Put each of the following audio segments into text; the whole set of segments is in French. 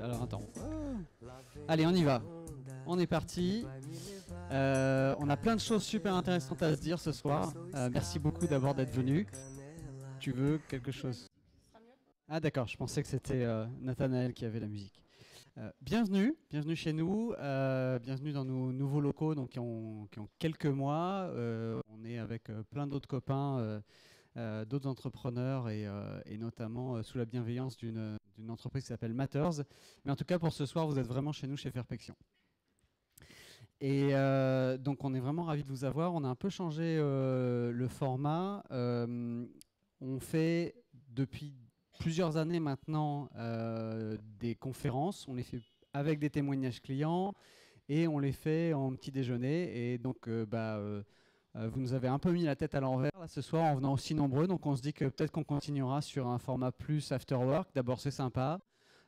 Alors attends. Allez, on y va. On est parti. On a plein de choses super intéressantes à se dire ce soir. Merci beaucoup d'abord d'être venu. Tu veux quelque chose? Ah d'accord, je pensais que c'était Nathanaël qui avait la musique. Bienvenue chez nous, bienvenue dans nos nouveaux locaux donc, qui ont quelques mois. On est avec plein d'autres copains, d'autres entrepreneurs et notamment sous la bienveillance d'une entreprise qui s'appelle Matters. Mais en tout cas pour ce soir, vous êtes vraiment chez nous chez Fairpexion. Et donc on est vraiment ravis de vous avoir. On a un peu changé le format. On fait depuis plusieurs années maintenant des conférences. On les fait avec des témoignages clients et on les fait en petit déjeuner. Et donc vous nous avez un peu mis la tête à l'envers là, ce soir en venant aussi nombreux. Donc on se dit que peut-être qu'on continuera sur un format plus after work. D'abord c'est sympa.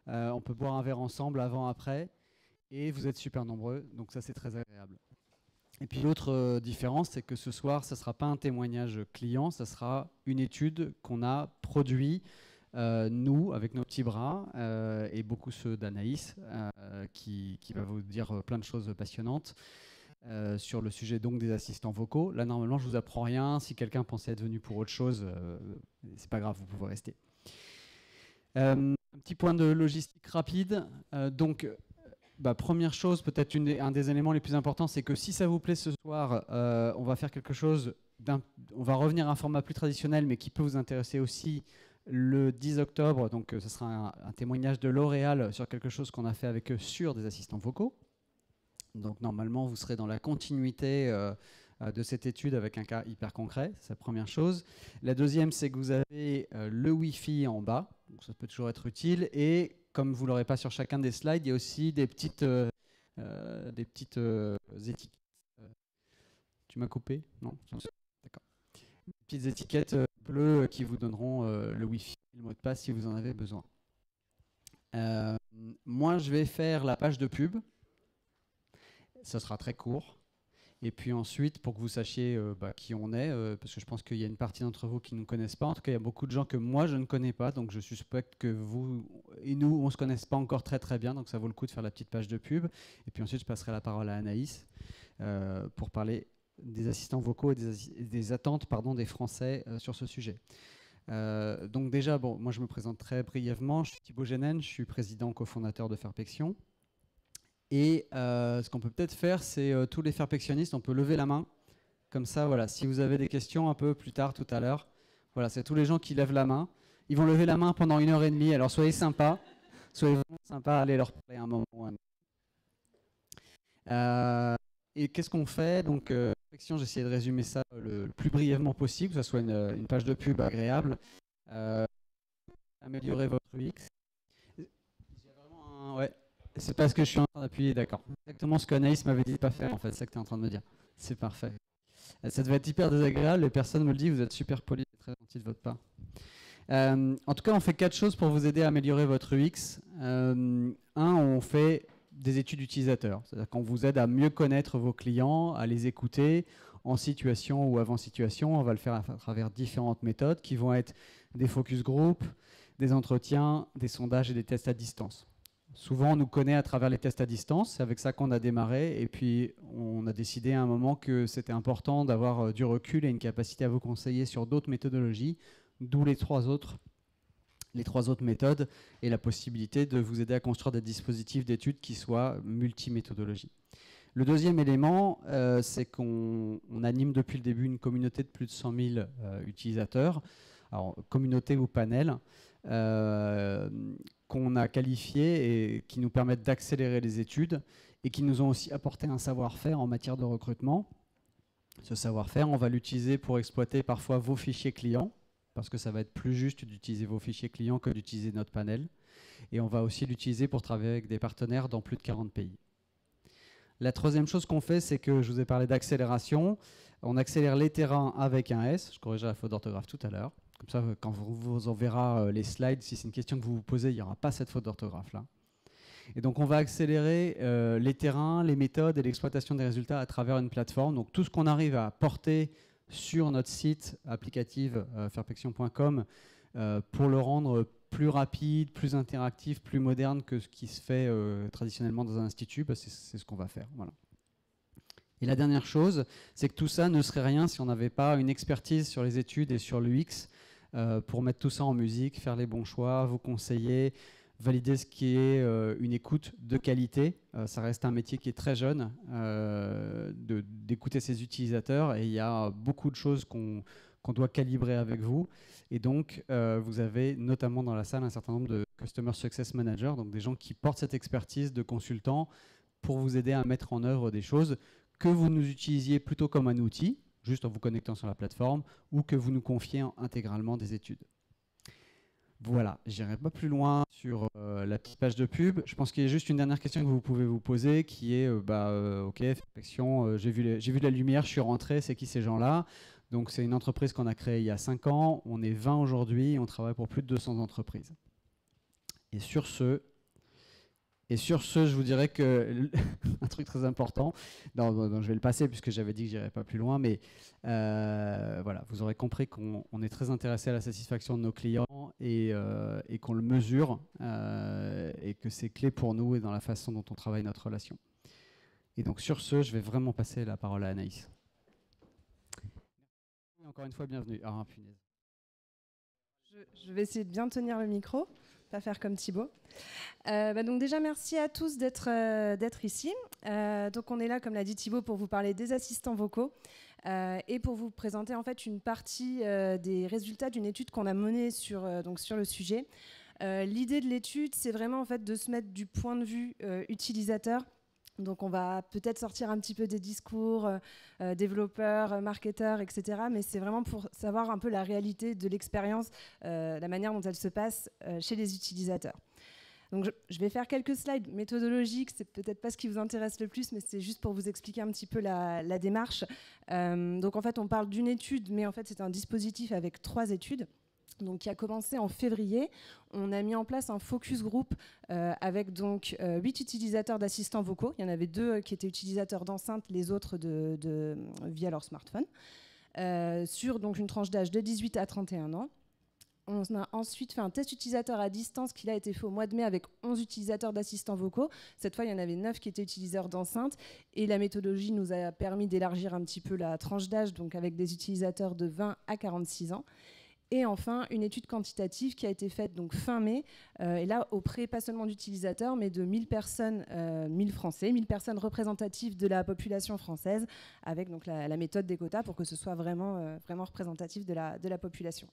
On peut boire un verre ensemble avant, après. Et vous êtes super nombreux, donc ça c'est très agréable. Et puis l'autre différence, c'est que ce soir, ça ne sera pas un témoignage client, ça sera une étude qu'on a produite, nous, avec nos petits bras, et beaucoup ceux d'Anaïs, qui va vous dire plein de choses passionnantes sur le sujet donc des assistants vocaux. Là, normalement, je ne vous apprends rien. Si quelqu'un pensait être venu pour autre chose, c'est pas grave, vous pouvez rester. Un petit point de logistique rapide. Première chose, peut-être un des éléments les plus importants, c'est que si ça vous plaît ce soir, on va faire quelque chose, on va revenir à un format plus traditionnel, mais qui peut vous intéresser aussi le 10 octobre. Donc, ce sera un témoignage de L'Oréal sur quelque chose qu'on a fait avec eux sur des assistants vocaux. Donc, normalement, vous serez dans la continuité de cette étude avec un cas hyper concret. C'est la première chose. La deuxième, c'est que vous avez le Wi-Fi en bas. Donc, ça peut toujours être utile. Et comme vous ne l'aurez pas sur chacun des slides, il y a aussi des petites étiquettes. Tu m'as coupé? Non? D'accord. Des petites étiquettes bleues qui vous donneront le Wi-Fi et le mot de passe si vous en avez besoin. Moi, je vais faire la page de pub. Ça sera très court. Et puis ensuite, pour que vous sachiez qui on est, parce que je pense qu'il y a une partie d'entre vous qui ne nous connaissent pas. En tout cas, il y a beaucoup de gens que moi, je ne connais pas. Donc, je suspecte que vous et nous, on ne se connaisse pas encore très, très bien. Donc, ça vaut le coup de faire la petite page de pub. Et puis ensuite, je passerai la parole à Anaïs pour parler des assistants vocaux et des attentes des Français sur ce sujet. Donc déjà, moi, je me présente très brièvement. Je suis Thibaut Génen, je suis président cofondateur de Fairpexion. Et ce qu'on peut peut-être faire, c'est tous les fairpexionnistes, on peut lever la main. Comme ça, voilà, si vous avez des questions un peu plus tard, tout à l'heure, voilà, c'est tous les gens qui lèvent la main. Ils vont lever la main pendant 1h30, alors soyez sympas. Soyez vraiment sympas, allez leur parler un moment. Et qu'est-ce qu'on fait? Donc, Fairpexion, j'ai essayé de résumer ça le plus brièvement possible, que ce soit une page de pub agréable. Améliorer votre UX. Ouais. C'est parce que je suis en train d'appuyer, d'accord. Exactement ce qu'Anaïs m'avait dit de pas faire, en fait, c'est ça que tu es en train de me dire. C'est parfait. Ça devait être hyper désagréable, les personnes me le disent, vous êtes super poli, c'est très gentil de votre part. En tout cas, on fait 4 choses pour vous aider à améliorer votre UX. On fait des études utilisateurs, c'est-à-dire qu'on vous aide à mieux connaître vos clients, à les écouter en situation ou avant situation. On va le faire à travers différentes méthodes qui vont être des focus group, des entretiens, des sondages et des tests à distance. Souvent, on nous connaît à travers les tests à distance. C'est avec ça qu'on a démarré. Et puis, on a décidé à un moment que c'était important d'avoir du recul et une capacité à vous conseiller sur d'autres méthodologies, d'où les trois autres méthodes et la possibilité de vous aider à construire des dispositifs d'études qui soient multiméthodologie. Le deuxième élément, c'est qu'on anime depuis le début une communauté de plus de 100 000 utilisateurs, alors communauté ou panel, qu'on a qualifiés et qui nous permettent d'accélérer les études et qui nous ont aussi apporté un savoir-faire en matière de recrutement. Ce savoir-faire, on va l'utiliser pour exploiter parfois vos fichiers clients, parce que ça va être plus juste d'utiliser vos fichiers clients que d'utiliser notre panel. Et on va aussi l'utiliser pour travailler avec des partenaires dans plus de 40 pays. La troisième chose qu'on fait, c'est que je vous ai parlé d'accélération. On accélère les terrains avec un S. Je corrigerai la faute d'orthographe tout à l'heure. Comme ça, quand vous enverra les slides, si c'est une question que vous vous posez, il n'y aura pas cette faute d'orthographe là. Et donc, on va accélérer les terrains, les méthodes et l'exploitation des résultats à travers une plateforme. Donc, tout ce qu'on arrive à porter sur notre site applicatif fairpexion.com pour le rendre plus rapide, plus interactif, plus moderne que ce qui se fait traditionnellement dans un institut, bah, c'est ce qu'on va faire. Voilà. Et la dernière chose, c'est que tout ça ne serait rien si on n'avait pas une expertise sur les études et sur l'UX pour mettre tout ça en musique, faire les bons choix, vous conseiller, valider ce qui est une écoute de qualité. Ça reste un métier qui est très jeune, d'écouter ses utilisateurs, et il y a beaucoup de choses qu'on doit calibrer avec vous. Et donc, vous avez notamment dans la salle un certain nombre de Customer Success Managers, donc des gens qui portent cette expertise de consultants pour vous aider à mettre en œuvre des choses que vous nous utilisiez plutôt comme un outil, juste en vous connectant sur la plateforme, ou que vous nous confiez intégralement des études. Voilà, j'irai pas plus loin sur la petite page de pub. Je pense qu'il y a juste une dernière question que vous pouvez vous poser, qui est ok, perfection, j'ai vu de la lumière, je suis rentré, c'est qui ces gens-là? Donc c'est une entreprise qu'on a créée il y a 5 ans, on est 20 aujourd'hui, on travaille pour plus de 200 entreprises. Et sur ce, je vous dirais que un truc très important, je vais le passer puisque j'avais dit que j'irais pas plus loin, mais voilà, vous aurez compris qu'on est très intéressé à la satisfaction de nos clients et qu'on le mesure et que c'est clé pour nous et dans la façon dont on travaille notre relation. Et donc sur ce, je vais vraiment passer la parole à Anaïs. Encore une fois, bienvenue. Ah, punaise. Je vais essayer de bien tenir le micro, pas faire comme Thibaut. Donc déjà, merci à tous d'être ici. Donc on est là, comme l'a dit Thibaut, pour vous parler des assistants vocaux et pour vous présenter en fait une partie des résultats d'une étude qu'on a menée sur le sujet. L'idée de l'étude, c'est vraiment en fait de se mettre du point de vue utilisateur. Donc on va peut-être sortir un petit peu des discours développeurs, marketeurs, etc. Mais c'est vraiment pour savoir un peu la réalité de l'expérience, la manière dont elle se passe chez les utilisateurs. Donc je vais faire quelques slides méthodologiques, c'est peut-être pas ce qui vous intéresse le plus, mais c'est juste pour vous expliquer un petit peu la démarche. Donc en fait on parle d'une étude, mais en fait c'est un dispositif avec 3 études. Donc, qui a commencé en février. On a mis en place un focus group avec donc 8 utilisateurs d'assistants vocaux. Il y en avait 2 qui étaient utilisateurs d'enceintes, les autres via leur smartphone, sur donc une tranche d'âge de 18 à 31 ans. On a ensuite fait un test utilisateur à distance qui a été fait au mois de mai avec 11 utilisateurs d'assistants vocaux. Cette fois, il y en avait 9 qui étaient utilisateurs d'enceintes. Et la méthodologie nous a permis d'élargir un petit peu la tranche d'âge, donc avec des utilisateurs de 20 à 46 ans. Et enfin, une étude quantitative qui a été faite donc fin mai, et là auprès pas seulement d'utilisateurs, mais de 1000 personnes, 1000 Français, 1000 personnes représentatives de la population française, avec donc la méthode des quotas pour que ce soit vraiment représentatif de la population.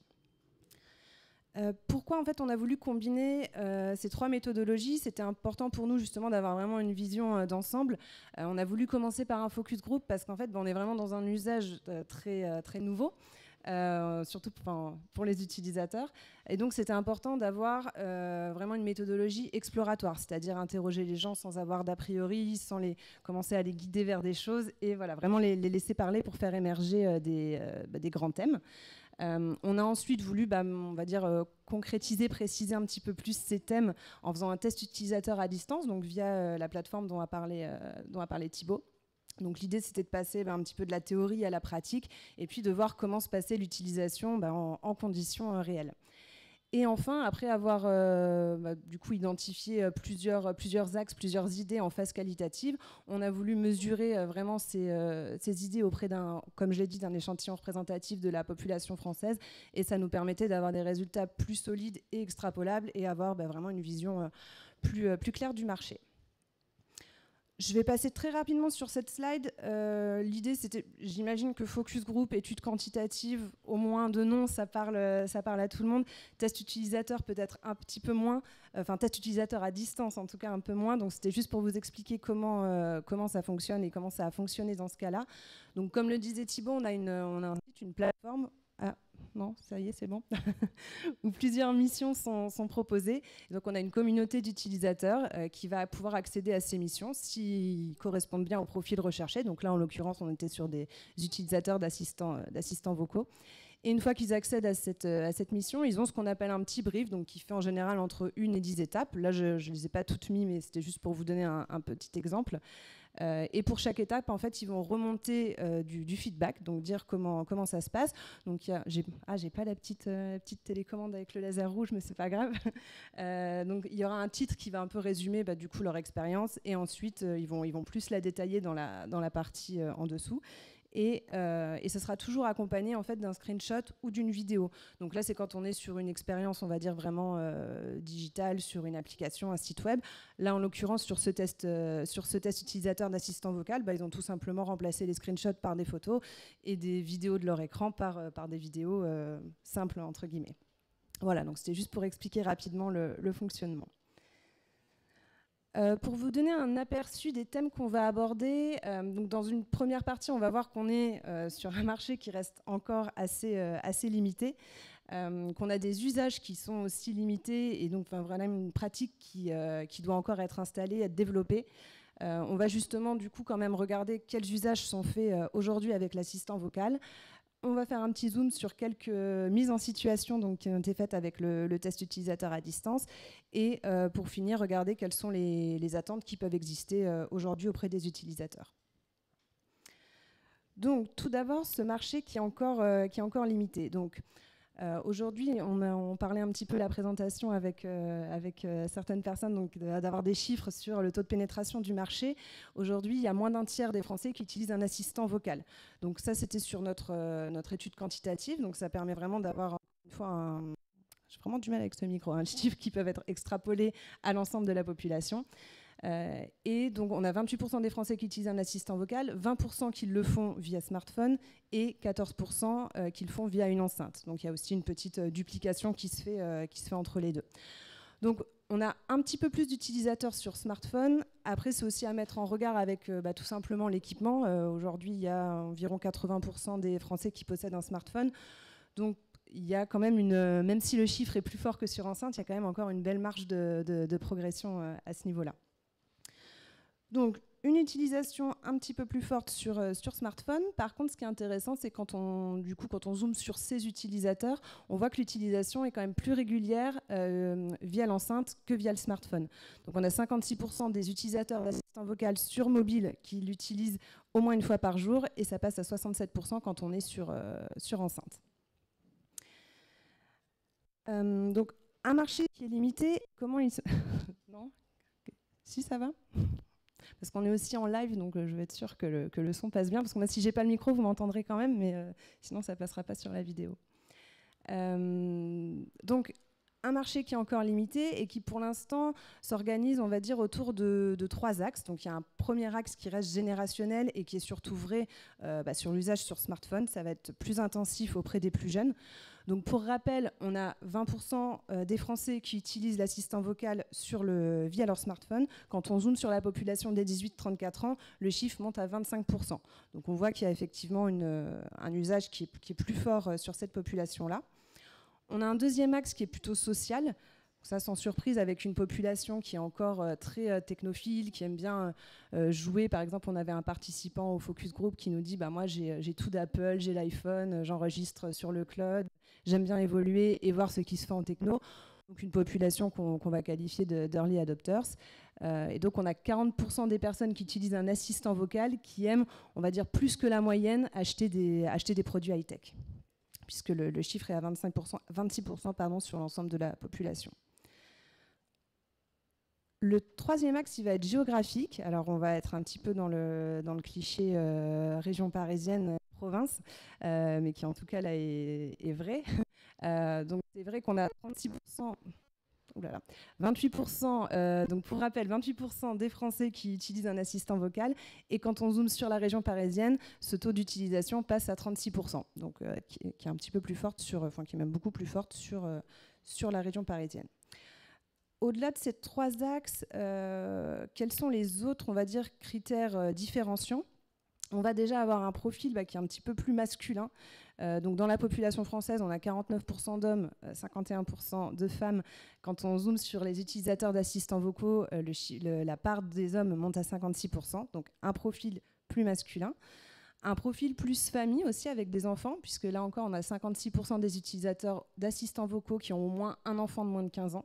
Pourquoi en fait on a voulu combiner ces 3 méthodologies? C'était important pour nous justement d'avoir vraiment une vision d'ensemble. On a voulu commencer par un focus group parce qu'en fait on est vraiment dans un usage très nouveau. Surtout pour les utilisateurs. Et donc, c'était important d'avoir vraiment une méthodologie exploratoire, c'est-à-dire interroger les gens sans avoir d'a priori, sans commencer à les guider vers des choses et voilà, vraiment les laisser parler pour faire émerger des grands thèmes. On a ensuite voulu, on va dire, concrétiser, préciser un petit peu plus ces thèmes en faisant un test utilisateur à distance, donc via la plateforme dont a parlé Thibaut. Donc l'idée, c'était de passer un petit peu de la théorie à la pratique et puis de voir comment se passait l'utilisation en conditions réelles. Et enfin, après avoir du coup identifié plusieurs axes, plusieurs idées en phase qualitative, on a voulu mesurer vraiment ces idées auprès comme je l'ai dit, d'un échantillon représentatif de la population française. Et ça nous permettait d'avoir des résultats plus solides et extrapolables et avoir vraiment une vision plus claire du marché. Je vais passer très rapidement sur cette slide. L'idée, c'était, j'imagine que focus group, études quantitatives, au moins de nom, ça parle à tout le monde. Test utilisateur, peut-être un petit peu moins. Enfin, test utilisateur à distance, en tout cas un peu moins. Donc, c'était juste pour vous expliquer comment ça fonctionne et comment ça a fonctionné dans ce cas-là. Donc, comme le disait Thibaut, on a une plateforme. Ah, non, ça y est, c'est bon. Où plusieurs missions sont proposées. Donc, on a une communauté d'utilisateurs qui va pouvoir accéder à ces missions s'ils correspondent bien au profil recherché. Donc là, en l'occurrence, on était sur des utilisateurs d'assistants vocaux. Et une fois qu'ils accèdent à cette mission, ils ont ce qu'on appelle un petit brief, donc qui fait en général entre 1 et 10 étapes. Là, je ne les ai pas toutes mis, mais c'était juste pour vous donner un petit exemple. Et pour chaque étape, en fait, ils vont remonter du feedback, donc dire comment ça se passe. Donc, j'ai pas la petite télécommande avec le laser rouge, mais c'est pas grave. Donc, il y aura un titre qui va un peu résumer du coup leur expérience, et ensuite ils vont plus la détailler dans la partie en dessous. Et ce sera toujours accompagné en fait d'un screenshot ou d'une vidéo. Donc là, c'est quand on est sur une expérience, on va dire vraiment digitale, sur une application, un site web. Là, en l'occurrence, sur ce test utilisateur d'assistant vocal, ils ont tout simplement remplacé les screenshots par des photos et des vidéos de leur écran par des vidéos simples, entre guillemets. Voilà, donc c'était juste pour expliquer rapidement le fonctionnement. Pour vous donner un aperçu des thèmes qu'on va aborder, donc dans une première partie, on va voir qu'on est sur un marché qui reste encore assez limité, qu'on a des usages qui sont aussi limités, et donc vraiment une pratique qui doit encore être installée, être développée. On va justement du coup quand même regarder quels usages sont faits aujourd'hui avec l'assistant vocal. On va faire un petit zoom sur quelques mises en situation donc, qui ont été faites avec le test utilisateur à distance. Et pour finir, regarder quelles sont les attentes qui peuvent exister aujourd'hui auprès des utilisateurs. Donc, tout d'abord, ce marché qui est encore limité. Donc, aujourd'hui, on parlait un petit peu la présentation avec certaines personnes, donc d'avoir des chiffres sur le taux de pénétration du marché. Aujourd'hui, il y a moins d'un tiers des Français qui utilisent un assistant vocal. Donc ça, c'était sur notre étude quantitative. Donc ça permet vraiment d'avoir une fois j'ai vraiment du mal avec ce micro, les chiffres qui peuvent être extrapolés à l'ensemble de la population. Et donc on a 28% des Français qui utilisent un assistant vocal, 20% qui le font via smartphone et 14% qui le font via une enceinte. Donc il y a aussi une petite duplication qui se fait entre les deux. Donc on a un petit peu plus d'utilisateurs sur smartphone. Après, c'est aussi à mettre en regard avec tout simplement l'équipement. Aujourd'hui, il y a environ 80% des Français qui possèdent un smartphone. Donc il y a quand même même si le chiffre est plus fort que sur enceinte, il y a quand même encore une belle marge de progression à ce niveau-là. Donc, une utilisation un petit peu plus forte sur smartphone. Par contre, ce qui est intéressant, c'est quand on zoome sur ces utilisateurs, on voit que l'utilisation est quand même plus régulière via l'enceinte que via le smartphone. Donc, on a 56% des utilisateurs d'assistant vocal sur mobile qui l'utilisent au moins une fois par jour, et ça passe à 67% quand on est sur enceinte. Donc, un marché qui est limité, comment il se... Non ? Si, ça va ? Parce qu'on est aussi en live, donc je vais être sûre que le son passe bien. Parce que moi, si j'ai pas le micro, vous m'entendrez quand même, mais sinon, ça passera pas sur la vidéo. Donc, un marché qui est encore limité et qui, pour l'instant, s'organise, on va dire, autour de 3 axes. Donc, il y a un premier axe qui reste générationnel et qui est surtout vrai sur l'usage sur smartphone. Ça va être plus intensif auprès des plus jeunes. Donc, pour rappel, on a 20% des Français qui utilisent l'assistant vocal via leur smartphone. Quand on zoome sur la population des 18-34 ans, le chiffre monte à 25%. Donc, on voit qu'il y a effectivement un usage qui est plus fort sur cette population-là. On a un deuxième axe qui est plutôt social. Ça, sans surprise, avec une population qui est encore très technophile, qui aime bien jouer. Par exemple, on avait un participant au focus group qui nous dit moi, j'ai tout d'Apple, j'ai l'iPhone, j'enregistre sur le cloud, j'aime bien évoluer et voir ce qui se fait en techno. Donc, une population qu'on va qualifier d'early adopters. Et donc, on a 40% des personnes qui utilisent un assistant vocal qui aiment, on va dire, plus que la moyenne, acheter des produits high-tech, puisque le chiffre est à 26% sur l'ensemble de la population. Le troisième axe, il va être géographique. Alors, on va être un petit peu dans le cliché région parisienne, province, mais qui en tout cas là est vrai. Donc, c'est vrai qu'on a 36%. 28%, donc pour rappel, 28% des Français qui utilisent un assistant vocal, et quand on zoome sur la région parisienne, ce taux d'utilisation passe à 36%, donc qui est un petit peu plus forte qui est même beaucoup plus forte sur la région parisienne. Au-delà de ces 3 axes, quels sont les autres, on va dire, critères différenciants ? On va déjà avoir un profil qui est un petit peu plus masculin. Donc dans la population française, on a 49% d'hommes, 51% de femmes. Quand on zoome sur les utilisateurs d'assistants vocaux, la part des hommes monte à 56%. Donc un profil plus masculin. Un profil plus famille aussi, avec des enfants, puisque là encore, on a 56% des utilisateurs d'assistants vocaux qui ont au moins un enfant de moins de 15 ans.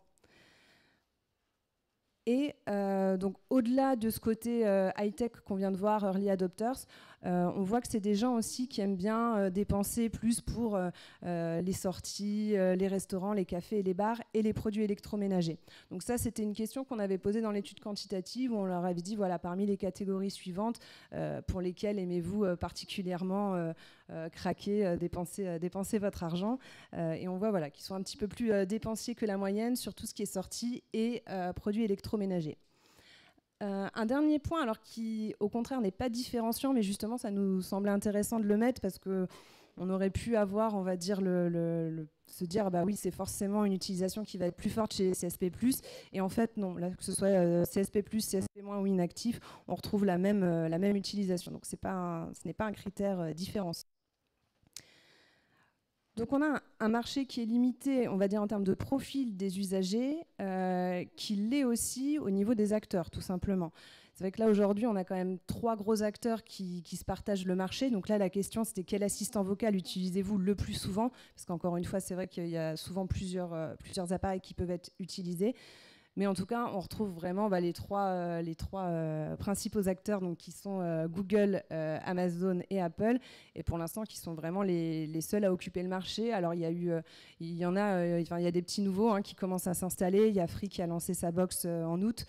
Et donc au-delà de ce côté high-tech qu'on vient de voir, early adopters, on voit que c'est des gens aussi qui aiment bien dépenser plus pour les sorties, les restaurants, les cafés et les bars et les produits électroménagers. Donc ça, c'était une question qu'on avait posée dans l'étude quantitative où on leur avait dit, voilà, parmi les catégories suivantes, pour lesquelles aimez-vous particulièrement craquer, dépenser votre argent. Et on voit voilà, qu'ils sont un petit peu plus dépensiers que la moyenne sur tout ce qui est sorti et produits électroménagers. Un dernier point, alors qui au contraire n'est pas différenciant, mais justement ça nous semblait intéressant de le mettre parce qu'on aurait pu avoir, on va dire, se dire bah oui c'est forcément une utilisation qui va être plus forte chez CSP+, et en fait non, là, que ce soit CSP+, CSP- ou inactif, on retrouve la même utilisation, donc ce n'est pas un critère différenciant. Donc on a un marché qui est limité, on va dire en termes de profil des usagers, qui l'est aussi au niveau des acteurs, tout simplement. C'est vrai que là aujourd'hui on a quand même 3 gros acteurs qui se partagent le marché. Donc là la question c'était quel assistant vocal utilisez-vous le plus souvent, parce qu'encore une fois c'est vrai qu'il y a souvent plusieurs appareils qui peuvent être utilisés. Mais en tout cas, on retrouve vraiment les trois principaux acteurs donc, qui sont Google, Amazon et Apple. Et pour l'instant, qui sont vraiment les seuls à occuper le marché. Alors, il y a des petits nouveaux qui commencent à s'installer. Il y a Free qui a lancé sa box en août.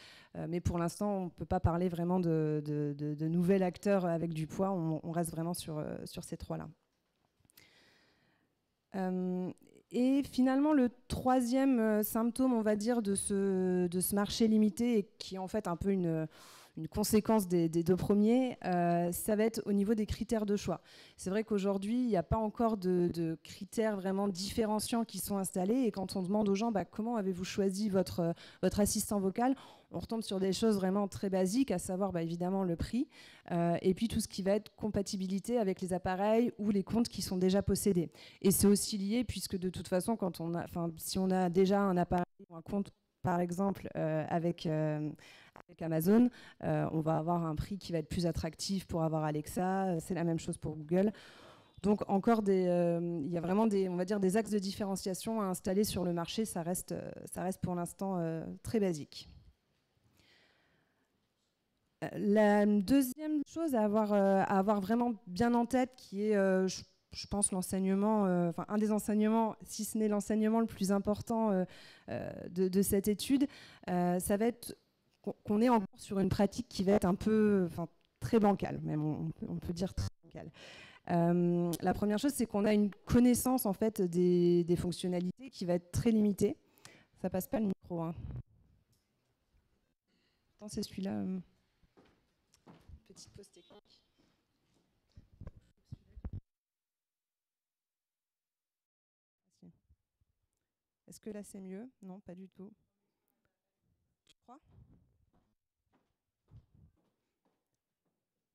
Mais pour l'instant, on ne peut pas parler vraiment de nouvel acteur avec du poids. On reste vraiment sur ces trois-là. Et finalement, le troisième symptôme, on va dire, de ce marché limité, et qui est en fait un peu une conséquence des 2 premiers, ça va être au niveau des critères de choix. C'est vrai qu'aujourd'hui, il n'y a pas encore de critères vraiment différenciants qui sont installés, et quand on demande aux gens comment avez-vous choisi votre assistant vocal, on retombe sur des choses vraiment très basiques, à savoir évidemment le prix, et puis tout ce qui va être compatibilité avec les appareils ou les comptes qui sont déjà possédés. Et c'est aussi lié, puisque de toute façon, si on a déjà un appareil ou un compte, par exemple, avec Amazon, on va avoir un prix qui va être plus attractif pour avoir Alexa, c'est la même chose pour Google. Donc encore il y a vraiment on va dire des axes de différenciation à installer sur le marché, ça reste pour l'instant très basique. La deuxième chose à avoir vraiment bien en tête, qui est, je pense, l'enseignement, un des enseignements, si ce n'est l'enseignement le plus important de cette étude, ça va être qu'on est encore sur une pratique qui va être un peu, très bancale, même on peut dire très bancale. La première chose, c'est qu'on a une connaissance en fait des fonctionnalités qui va être très limitée. Ça passe pas le micro. Attends, c'est celui-là. Petite pause technique. Est-ce que là c'est mieux? Non, pas du tout. Tu crois?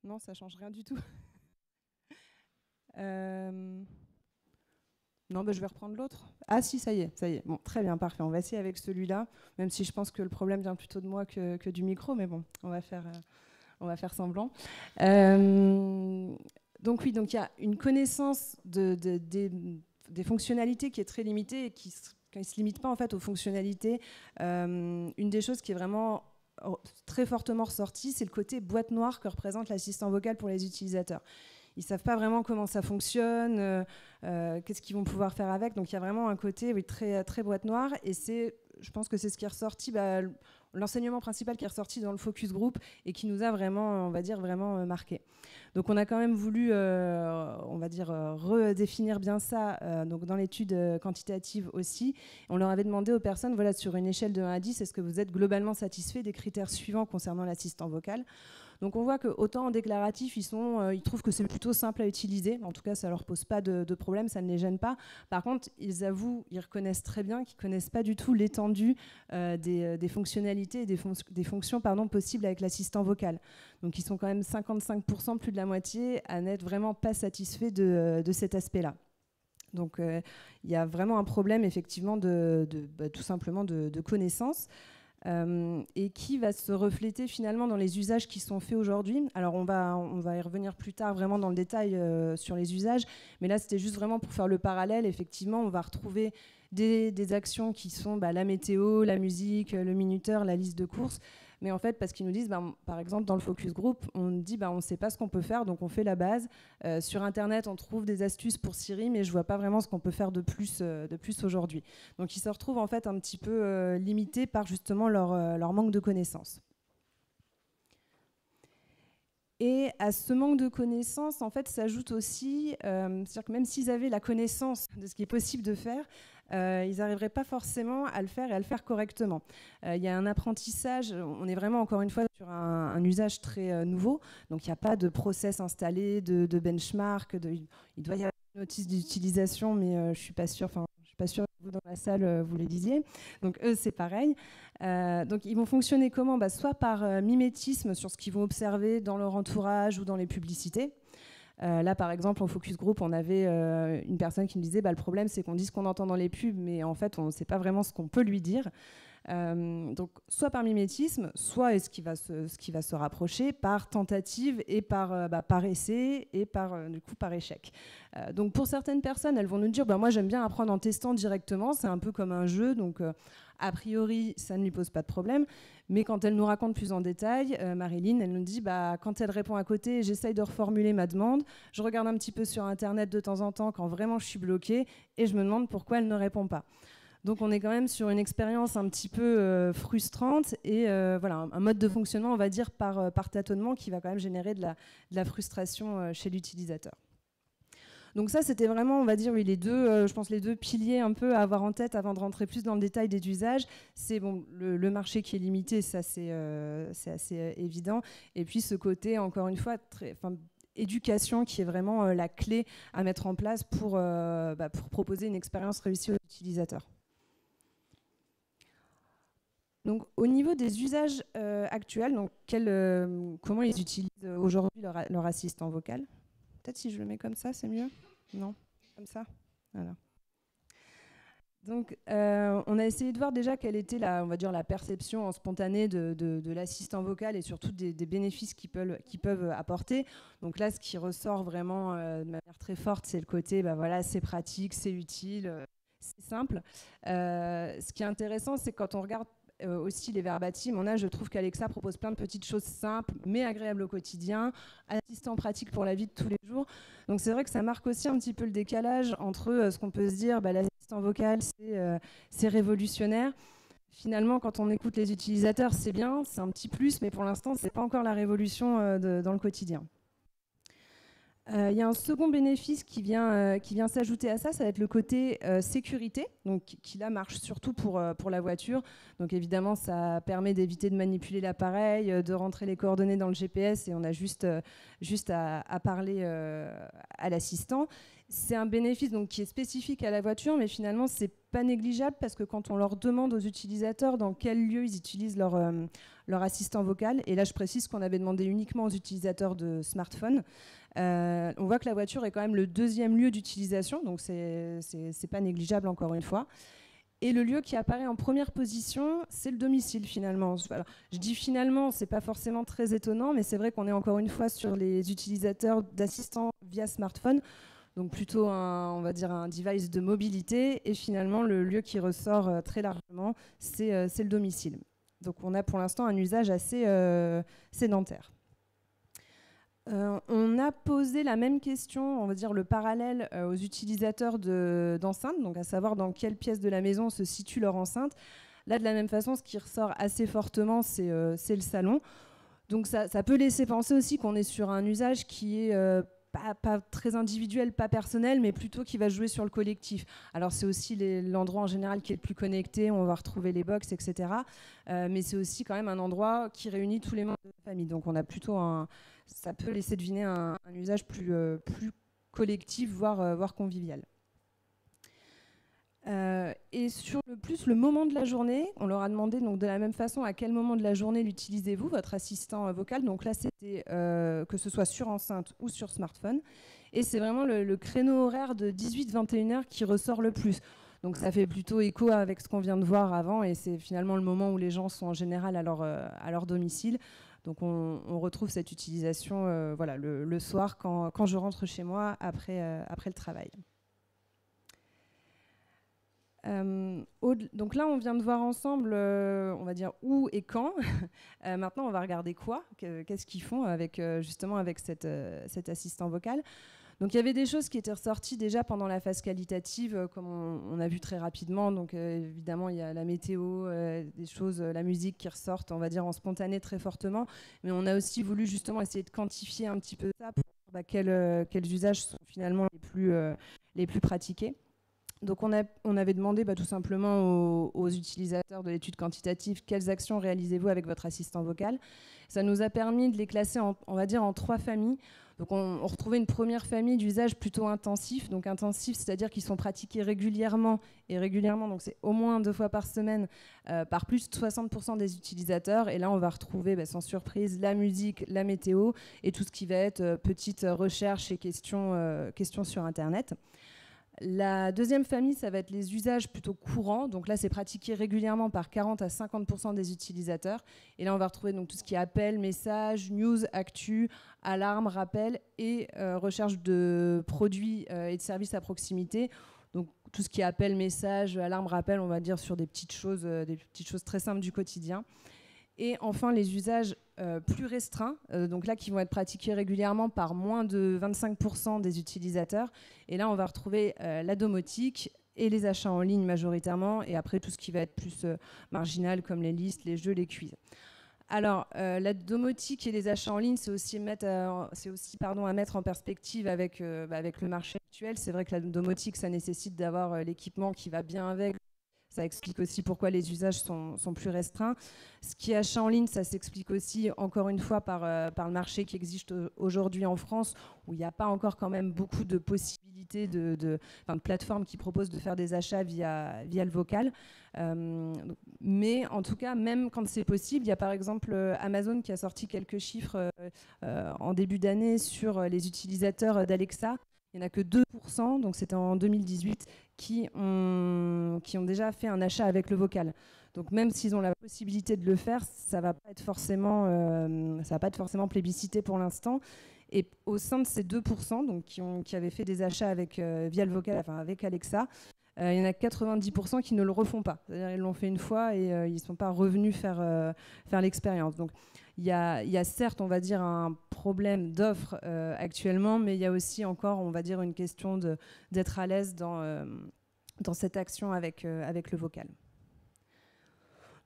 Non, ça change rien du tout. Non, je vais reprendre l'autre. Ah si, ça y est. Bon, très bien, parfait. On va essayer avec celui-là, même si je pense que le problème vient plutôt de moi que du micro, mais bon, on va faire semblant. Donc oui, donc il y a une connaissance des fonctionnalités qui est très limitée et qui ne se limite pas en fait aux fonctionnalités. Une des choses qui est vraiment très fortement ressortie, c'est le côté boîte noire que représente l'assistant vocal pour les utilisateurs. Ils ne savent pas vraiment comment ça fonctionne, qu'est-ce qu'ils vont pouvoir faire avec. Donc il y a vraiment un côté très, très boîte noire. Et je pense que c'est ce qui est ressorti, l'enseignement principal qui est ressorti dans le focus group et qui nous a vraiment, on va dire, vraiment marqué. Donc on a quand même voulu, on va dire, redéfinir bien ça donc dans l'étude quantitative aussi. On leur avait demandé aux personnes, voilà, sur une échelle de 1 à 10, est-ce que vous êtes globalement satisfait des critères suivants concernant l'assistant vocal ? Donc on voit qu'autant en déclaratif, ils trouvent que c'est plutôt simple à utiliser. En tout cas, ça ne leur pose pas de problème, ça ne les gêne pas. Par contre, ils reconnaissent très bien qu'ils ne connaissent pas du tout l'étendue des fonctionnalités et des fonctions possibles avec l'assistant vocal. Donc ils sont quand même 55%, plus de la moitié, à n'être vraiment pas satisfaits de cet aspect-là. Donc il y a vraiment un problème effectivement tout simplement de connaissance. Et qui va se refléter finalement dans les usages qui sont faits aujourd'hui. Alors on va y revenir plus tard vraiment dans le détail sur les usages, mais là c'était juste vraiment pour faire le parallèle. Effectivement, on va retrouver des actions qui sont la météo, la musique, le minuteur, la liste de courses. Mais en fait, parce qu'ils nous disent, par exemple, dans le focus group, on dit, on ne sait pas ce qu'on peut faire, donc on fait la base. Sur Internet, on trouve des astuces pour Siri, mais je ne vois pas vraiment ce qu'on peut faire de plus aujourd'hui. Donc ils se retrouvent en fait un petit peu limités par justement leur manque de connaissances. Et à ce manque de connaissances, en fait, s'ajoute aussi, c'est-à-dire que même s'ils avaient la connaissance de ce qui est possible de faire, ils n'arriveraient pas forcément à le faire et à le faire correctement. Il y a un apprentissage, on est vraiment encore une fois sur un usage très nouveau, donc il n'y a pas de process installé, de benchmark, il doit y avoir une notice d'utilisation, mais je ne suis pas sûre, pas sûre que vous dans la salle vous les lisiez. Donc eux c'est pareil. Donc ils vont fonctionner comment ? Soit par mimétisme sur ce qu'ils vont observer dans leur entourage ou dans les publicités. Là par exemple en focus group on avait une personne qui me disait le problème c'est qu'on dit ce qu'on entend dans les pubs mais en fait on ne sait pas vraiment ce qu'on peut lui dire. Donc soit par mimétisme, soit ce qui va se rapprocher par tentative et par essai et du coup par échec. Donc pour certaines personnes, elles vont nous dire moi j'aime bien apprendre en testant directement, c'est un peu comme un jeu, donc a priori ça ne lui pose pas de problème. Mais quand elle nous raconte plus en détail, Marilyn, elle nous dit quand elle répond à côté, j'essaye de reformuler ma demande, je regarde un petit peu sur Internet de temps en temps quand vraiment je suis bloquée et je me demande pourquoi elle ne répond pas. Donc on est quand même sur une expérience un petit peu frustrante et un mode de fonctionnement, on va dire, par tâtonnement qui va quand même générer de la frustration chez l'utilisateur. Donc ça, c'était vraiment, on va dire, les deux piliers un peu à avoir en tête avant de rentrer plus dans le détail des usages. C'est le marché qui est limité, ça c'est assez évident. Et puis ce côté, encore une fois, éducation qui est vraiment la clé à mettre en place pour proposer une expérience réussie aux utilisateurs. Donc, au niveau des usages actuels, donc comment ils utilisent aujourd'hui leur assistant vocal ? Peut-être si je le mets comme ça, c'est mieux ? Non ? Comme ça ? Voilà. Donc, on a essayé de voir déjà quelle était on va dire, la perception en spontanée de l'assistant vocal et surtout des bénéfices qu'ils peuvent apporter. Donc là, ce qui ressort vraiment de manière très forte, c'est le côté, c'est pratique, c'est utile, c'est simple. Ce qui est intéressant, c'est quand on regarde aussi les verbatims, je trouve qu'Alexa propose plein de petites choses simples mais agréables au quotidien, assistant pratique pour la vie de tous les jours. Donc c'est vrai que ça marque aussi un petit peu le décalage entre ce qu'on peut se dire, l'assistant vocal c'est révolutionnaire. Finalement, quand on écoute les utilisateurs, c'est bien, c'est un petit plus, mais pour l'instant, c'est pas encore la révolution dans le quotidien. Il y a un second bénéfice qui vient s'ajouter à ça, ça va être le côté sécurité, donc, qui là marche surtout pour la voiture. Donc évidemment, ça permet d'éviter de manipuler l'appareil, de rentrer les coordonnées dans le GPS et on a juste à parler à l'assistant. C'est un bénéfice donc, qui est spécifique à la voiture, mais finalement, c'est pas négligeable parce que quand on leur demande aux utilisateurs dans quel lieu ils utilisent leur assistant vocal, et là je précise qu'on avait demandé uniquement aux utilisateurs de smartphones, on voit que la voiture est quand même le deuxième lieu d'utilisation, donc c'est pas négligeable encore une fois. Et le lieu qui apparaît en première position, c'est le domicile finalement. Alors, je dis finalement, c'est pas forcément très étonnant, mais c'est vrai qu'on est encore une fois sur les utilisateurs d'assistants via smartphone, donc plutôt un device de mobilité, et finalement le lieu qui ressort très largement, c'est le domicile. Donc on a pour l'instant un usage assez sédentaire. On a posé la même question, on va dire le parallèle aux utilisateurs d'enceintes, donc à savoir dans quelle pièce de la maison se situe leur enceinte. Là, de la même façon, ce qui ressort assez fortement, c'est le salon. Donc ça peut laisser penser aussi qu'on est sur un usage qui est pas très individuel, pas personnel, mais plutôt qui va jouer sur le collectif. Alors c'est aussi l'endroit en général qui est le plus connecté, on va retrouver les box, etc. Mais c'est aussi quand même un endroit qui réunit tous les membres de la famille. Donc on a plutôt ça peut laisser deviner un usage plus collectif, voire convivial. Et sur le moment de la journée, on leur a demandé donc de la même façon à quel moment de la journée l'utilisez-vous, votre assistant vocal. Donc là, c'était que ce soit sur enceinte ou sur smartphone. Et c'est vraiment le créneau horaire de 18-21 heures qui ressort le plus. Donc ça fait plutôt écho avec ce qu'on vient de voir avant et c'est finalement le moment où les gens sont en général à leur domicile. Donc on retrouve cette utilisation le soir quand je rentre chez moi après le travail. Donc là, on vient de voir ensemble, on va dire où et quand. Maintenant, on va regarder quoi, qu'est-ce qu'ils font avec, justement avec cet assistant vocal. Donc il y avait des choses qui étaient ressorties déjà pendant la phase qualitative, comme on a vu très rapidement. Donc évidemment, il y a la météo, des choses, la musique qui ressortent, on va dire en spontané très fortement. Mais on a aussi voulu justement essayer de quantifier un petit peu ça pour voir quels usages sont finalement les plus pratiqués. Donc on avait demandé tout simplement aux utilisateurs de l'étude quantitative quelles actions réalisez-vous avec votre assistant vocal. Ça nous a permis de les classer on va dire en 3 familles. Donc on retrouvait une première famille d'usages plutôt intensifs. Donc intensifs, c'est-à-dire qu'ils sont pratiqués régulièrement, et régulièrement, donc c'est au moins 2 fois par semaine, par plus de 60% des utilisateurs. Et là, on va retrouver sans surprise la musique, la météo et tout ce qui va être petite recherche et questions sur Internet. La deuxième famille, ça va être les usages plutôt courants. Donc là, c'est pratiqué régulièrement par 40 à 50% des utilisateurs. Et là, on va retrouver donc tout ce qui est appel, message, news, actu, alarme, rappel et recherche de produits et de services à proximité. Donc tout ce qui est appel, message, alarme, rappel, on va dire sur des petites choses très simples du quotidien. Et enfin, les usages plus restreints, donc là qui vont être pratiqués régulièrement par moins de 25% des utilisateurs. Et là, on va retrouver la domotique et les achats en ligne majoritairement, et après tout ce qui va être plus marginal comme les listes, les jeux, les quiz. Alors, la domotique et les achats en ligne, c'est aussi, à mettre en perspective avec le marché actuel. C'est vrai que la domotique, ça nécessite d'avoir l'équipement qui va bien avec. Ça explique aussi pourquoi les usages sont plus restreints. Ce qui est achat en ligne, ça s'explique aussi, encore une fois, par le marché qui existe aujourd'hui en France, où il n'y a pas encore quand même beaucoup de possibilités de plateformes qui proposent de faire des achats via le vocal. Mais en tout cas, même quand c'est possible, il y a par exemple Amazon qui a sorti quelques chiffres en début d'année sur les utilisateurs d'Alexa. Il n'y en a que 2%, donc c'était en 2018, qui ont déjà fait un achat avec le vocal. Donc même s'ils ont la possibilité de le faire, ça va pas être forcément plébiscité pour l'instant. Et au sein de ces 2%, donc qui avaient fait des achats via le vocal, enfin avec Alexa, il y en a 90% qui ne le refont pas. C'est-à-dire ils l'ont fait une fois et ils ne sont pas revenus faire l'expérience. Donc il y a certes, on va dire, un problème d'offre actuellement, mais il y a aussi encore, on va dire, une question d'être à l'aise dans cette action avec le vocal.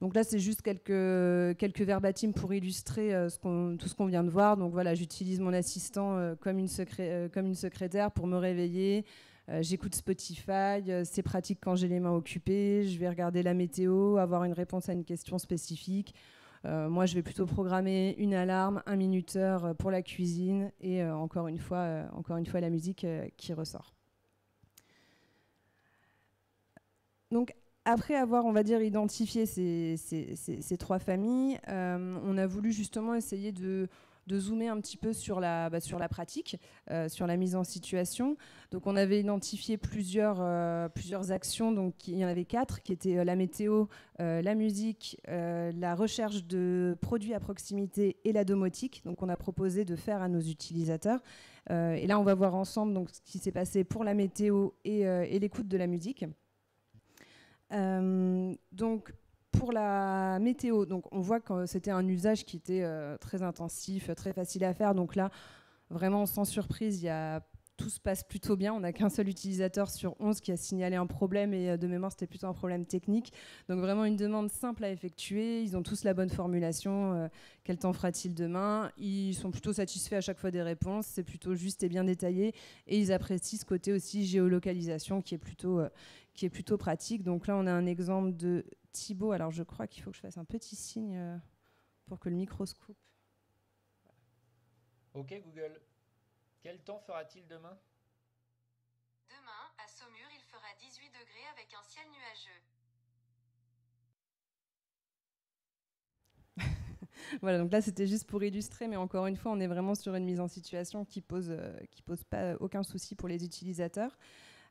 Donc là, c'est juste quelques verbatims pour illustrer tout ce qu'on vient de voir. Donc voilà, j'utilise mon assistant comme une secrétaire pour me réveiller. J'écoute Spotify, c'est pratique quand j'ai les mains occupées. Je vais regarder la météo, avoir une réponse à une question spécifique. Moi, je vais plutôt programmer une alarme, un minuteur pour la cuisine et encore une fois la musique qui ressort. Donc, après avoir, on va dire, identifié ces 3 familles, on a voulu justement essayer de zoomer un petit peu sur la pratique, sur la mise en situation. Donc on avait identifié plusieurs actions, donc il y en avait 4, qui étaient la météo, la musique, la recherche de produits à proximité et la domotique. Donc on a proposé de faire à nos utilisateurs. Et là on va voir ensemble donc, ce qui s'est passé pour la météo et l'écoute de la musique. Donc pour la météo, donc on voit que c'était un usage qui était très intensif, très facile à faire. Donc là, vraiment sans surprise, tout se passe plutôt bien. On n'a qu'un seul utilisateur sur 11 qui a signalé un problème et de mémoire, c'était plutôt un problème technique. Donc vraiment une demande simple à effectuer. Ils ont tous la bonne formulation. Quel temps fera-t-il demain? Ils sont plutôt satisfaits à chaque fois des réponses. C'est plutôt juste et bien détaillé. Et ils apprécient ce côté aussi géolocalisation qui est plutôt pratique. Donc là, on a un exemple de Thibaut. Alors, je crois qu'il faut que je fasse un petit signe pour que le micro se coupe. Ok Google, quel temps fera-t-il demain? Demain, à Saumur, il fera 18 degrés avec un ciel nuageux. Voilà, donc là, c'était juste pour illustrer, mais encore une fois, on est vraiment sur une mise en situation qui pose pas aucun souci pour les utilisateurs.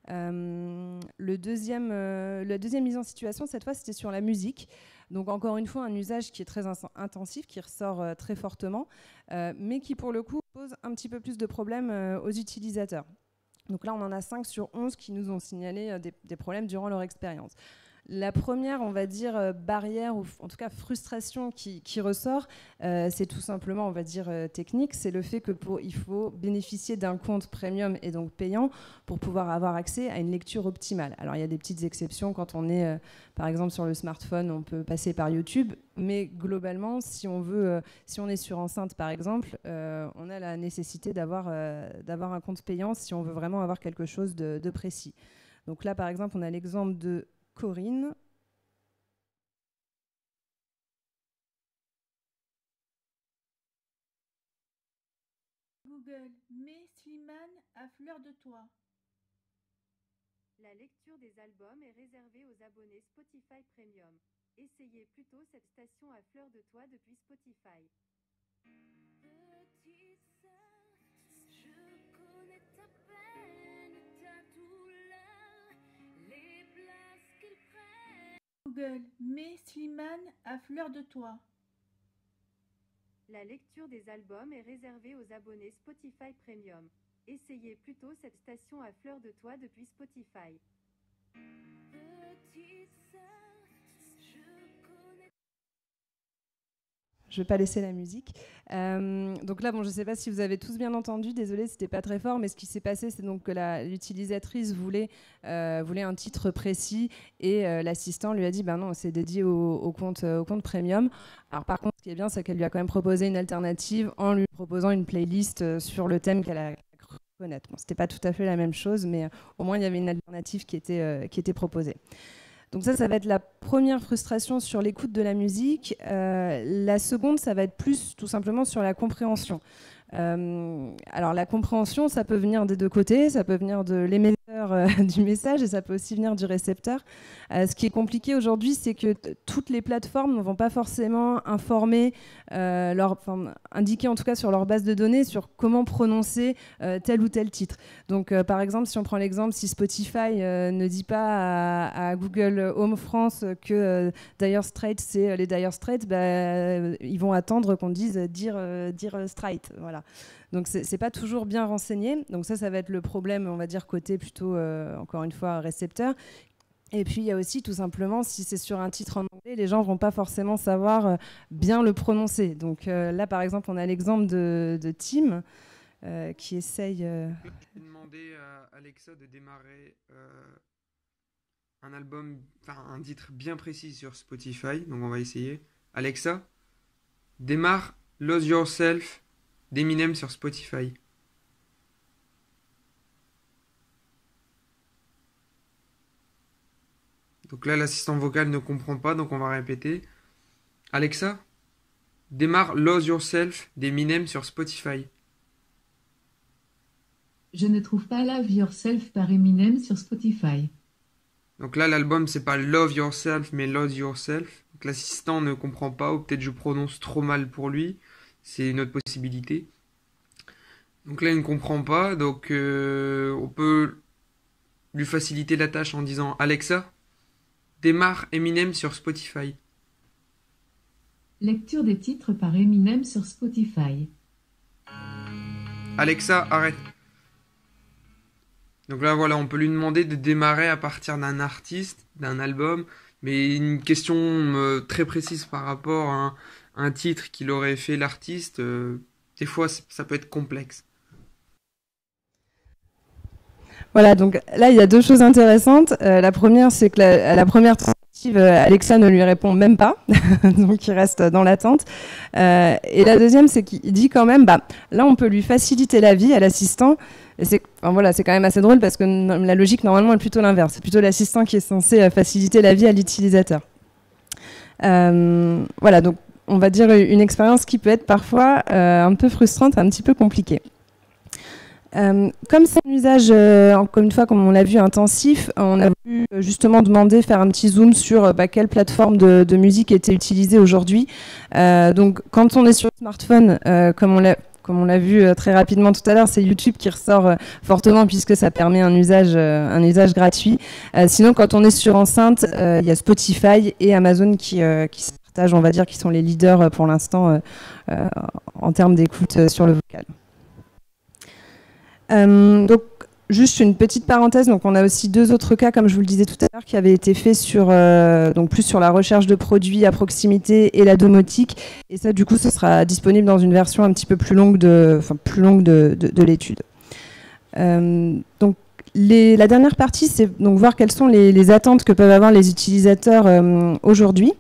La deuxième mise en situation, cette fois, c'était sur la musique. Donc encore une fois, un usage qui est très intensif, qui ressort très fortement, mais qui pour le coup pose un petit peu plus de problèmes aux utilisateurs. Donc là, on en a 5 sur 11 qui nous ont signalé des problèmes durant leur expérience. La première, on va dire, barrière, ou en tout cas frustration qui ressort, c'est tout simplement, on va dire, technique. C'est le fait qu'il faut bénéficier d'un compte premium et donc payant pour pouvoir avoir accès à une lecture optimale. Alors, il y a des petites exceptions. Quand on est, par exemple, sur le smartphone, on peut passer par YouTube. Mais globalement, si on est sur enceinte, par exemple, on a la nécessité d'avoir un compte payant si on veut vraiment avoir quelque chose de précis. Donc là, par exemple, on a l'exemple de Corinne. Google, mets Slimane à fleur de toi. La lecture des albums est réservée aux abonnés Spotify Premium. Essayez plutôt cette station à fleur de toi depuis Spotify. Petite sœur, je connais ta peine, ta douleur, les places qu'ils prennent. Google, mets Slimane à fleur de toi. La lecture des albums est réservée aux abonnés Spotify Premium. Essayez plutôt cette station à fleur de toi depuis Spotify. Petite sœur, je connais. Je ne vais pas laisser la musique. Donc là, bon, je ne sais pas si vous avez tous bien entendu, désolé, c'était pas très fort, mais ce qui s'est passé, c'est donc que l'utilisatrice voulait un titre précis et l'assistant lui a dit, ben non, c'est dédié au compte premium. Alors par contre, ce qui est bien, c'est qu'elle lui a quand même proposé une alternative en lui proposant une playlist sur le thème qu'elle a cru connaître. Bon, c'était pas tout à fait la même chose, mais au moins il y avait une alternative qui était proposée. Donc ça va être la première frustration sur l'écoute de la musique. La seconde, ça va être plus tout simplement sur la compréhension. Alors la compréhension, ça peut venir des deux côtés, ça peut venir de l'émetteur du message et ça peut aussi venir du récepteur. Ce qui est compliqué aujourd'hui, c'est que toutes les plateformes ne vont pas forcément informer, indiquer en tout cas sur leur base de données sur comment prononcer tel ou tel titre. Donc par exemple, si on prend l'exemple, si Spotify ne dit pas à Google Home France que Dire Straits, c'est les Dire Straits, ils vont attendre qu'on dise dire Straight. Voilà. Donc c'est pas toujours bien renseigné. Donc ça va être le problème, on va dire, côté plutôt, encore une fois, récepteur. Et puis il y a aussi tout simplement, si c'est sur un titre en anglais, les gens vont pas forcément savoir bien le prononcer. Donc là, par exemple, on a l'exemple de Tim qui essaye... Je vais demander à Alexa de démarrer un album, enfin un titre bien précis sur Spotify. Donc on va essayer. Alexa, démarre Lose Yourself d'Eminem sur Spotify. Donc là, l'assistant vocal ne comprend pas, donc on va répéter. Alexa, démarre Lose Yourself d'Eminem sur Spotify. Je ne trouve pas Love Yourself par Eminem sur Spotify. Donc là, l'album, c'est pas Love Yourself, mais Lose Yourself. Donc l'assistant ne comprend pas, ou peut-être je prononce trop mal pour lui. C'est une autre possibilité. Donc là, il ne comprend pas, donc on peut lui faciliter la tâche en disant Alexa, démarre Eminem sur Spotify. Lecture des titres par Eminem sur Spotify. Alexa, arrête. Donc là, voilà, on peut lui demander de démarrer à partir d'un artiste, d'un album, mais une question très précise par rapport à un titre qu'il aurait fait l'artiste, des fois, ça peut être complexe. Voilà, donc là, il y a deux choses intéressantes. La première, c'est que la première tentative, Alexa ne lui répond même pas, donc il reste dans l'attente. Et la deuxième, c'est qu'il dit quand même, là, on peut lui faciliter la vie à l'assistant. Et c'est quand même assez drôle parce que la logique, normalement, est plutôt l'inverse. C'est plutôt l'assistant qui est censé faciliter la vie à l'utilisateur. Voilà, donc on va dire une expérience qui peut être parfois un peu frustrante, un petit peu compliquée. Comme c'est un usage, encore une fois, comme on l'a vu, intensif, on a voulu justement faire un petit zoom sur quelle plateforme de musique était utilisée aujourd'hui. Donc, quand on est sur le smartphone, comme on l'a vu très rapidement tout à l'heure, c'est YouTube qui ressort fortement puisque ça permet un usage gratuit. Sinon, quand on est sur enceinte, il y a Spotify et Amazon qui se partagent, on va dire, qui sont les leaders pour l'instant en termes d'écoute sur le vocal. Donc Juste une petite parenthèse, donc on a aussi 2 autres cas, comme je vous le disais tout à l'heure, qui avaient été faits sur, donc plus sur la recherche de produits à proximité et la domotique. Et ça, du coup, ce sera disponible dans une version un petit peu plus longue de l'étude. Donc, la dernière partie, c'est donc voir quelles sont les attentes que peuvent avoir les utilisateurs aujourd'hui.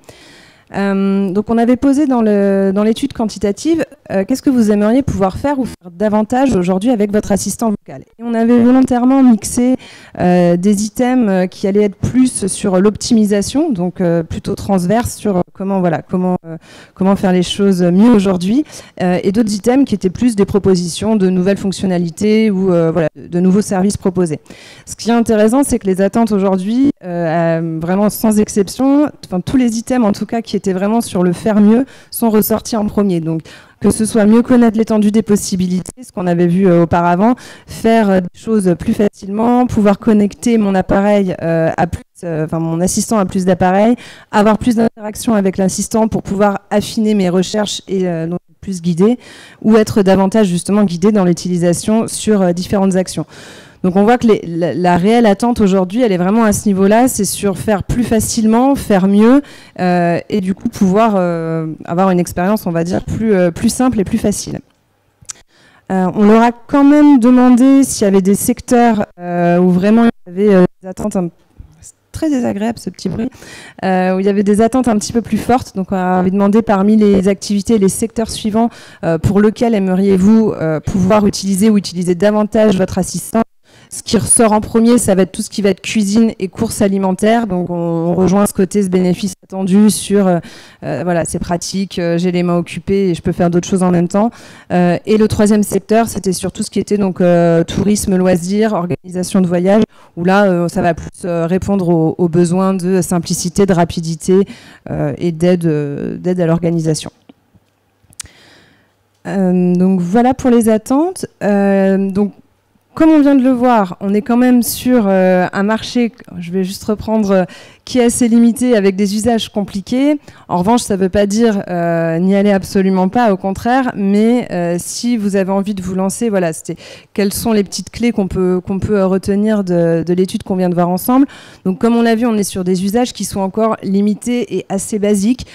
Donc on avait posé dans l'étude quantitative qu'est-ce que vous aimeriez pouvoir faire ou faire davantage aujourd'hui avec votre assistant vocal. Et on avait volontairement mixé des items qui allaient être plus sur l'optimisation, donc plutôt transverse sur comment faire les choses mieux aujourd'hui, et d'autres items qui étaient plus des propositions de nouvelles fonctionnalités ou de nouveaux services proposés. Ce qui est intéressant, c'est que les attentes aujourd'hui, vraiment sans exception, tous les items en tout cas qui étaient vraiment sur le faire mieux sont ressortis en premier. Donc que ce soit mieux connaître l'étendue des possibilités, ce qu'on avait vu auparavant, faire des choses plus facilement, pouvoir connecter mon appareil mon assistant à plus d'appareils, avoir plus d'interaction avec l'assistant pour pouvoir affiner mes recherches et donc plus guidé, ou être davantage justement guidé dans l'utilisation sur différentes actions. Donc on voit que la réelle attente aujourd'hui, elle est vraiment à ce niveau-là, c'est sur faire plus facilement, faire mieux, et du coup pouvoir avoir une expérience, on va dire, plus simple et plus facile. On leur a quand même demandé s'il y avait des secteurs où vraiment il y avait des attentes très désagréable ce petit bruit, où il y avait des attentes un petit peu plus fortes. Donc on avait demandé parmi les activités, les secteurs suivants pour lesquels aimeriez-vous pouvoir utiliser ou utiliser davantage votre assistant. Ce qui ressort en premier, ça va être tout ce qui va être cuisine et courses alimentaires. Donc on rejoint ce bénéfice attendu sur c'est pratique, j'ai les mains occupées et je peux faire d'autres choses en même temps. Et le troisième secteur, c'était sur tout ce qui était donc tourisme, loisirs, organisation de voyage, où là ça va plus répondre aux besoins de simplicité, de rapidité et d'aide à l'organisation. Donc voilà pour les attentes. Donc comme on vient de le voir, on est quand même sur un marché, je vais juste reprendre, qui est assez limité avec des usages compliqués. En revanche, ça ne veut pas dire n'y aller absolument pas, au contraire, mais si vous avez envie de vous lancer, voilà, c'était quelles sont les petites clés qu'on peut retenir de l'étude qu'on vient de voir ensemble. Donc comme on l'a vu, on est sur des usages qui sont encore limités et assez basiques.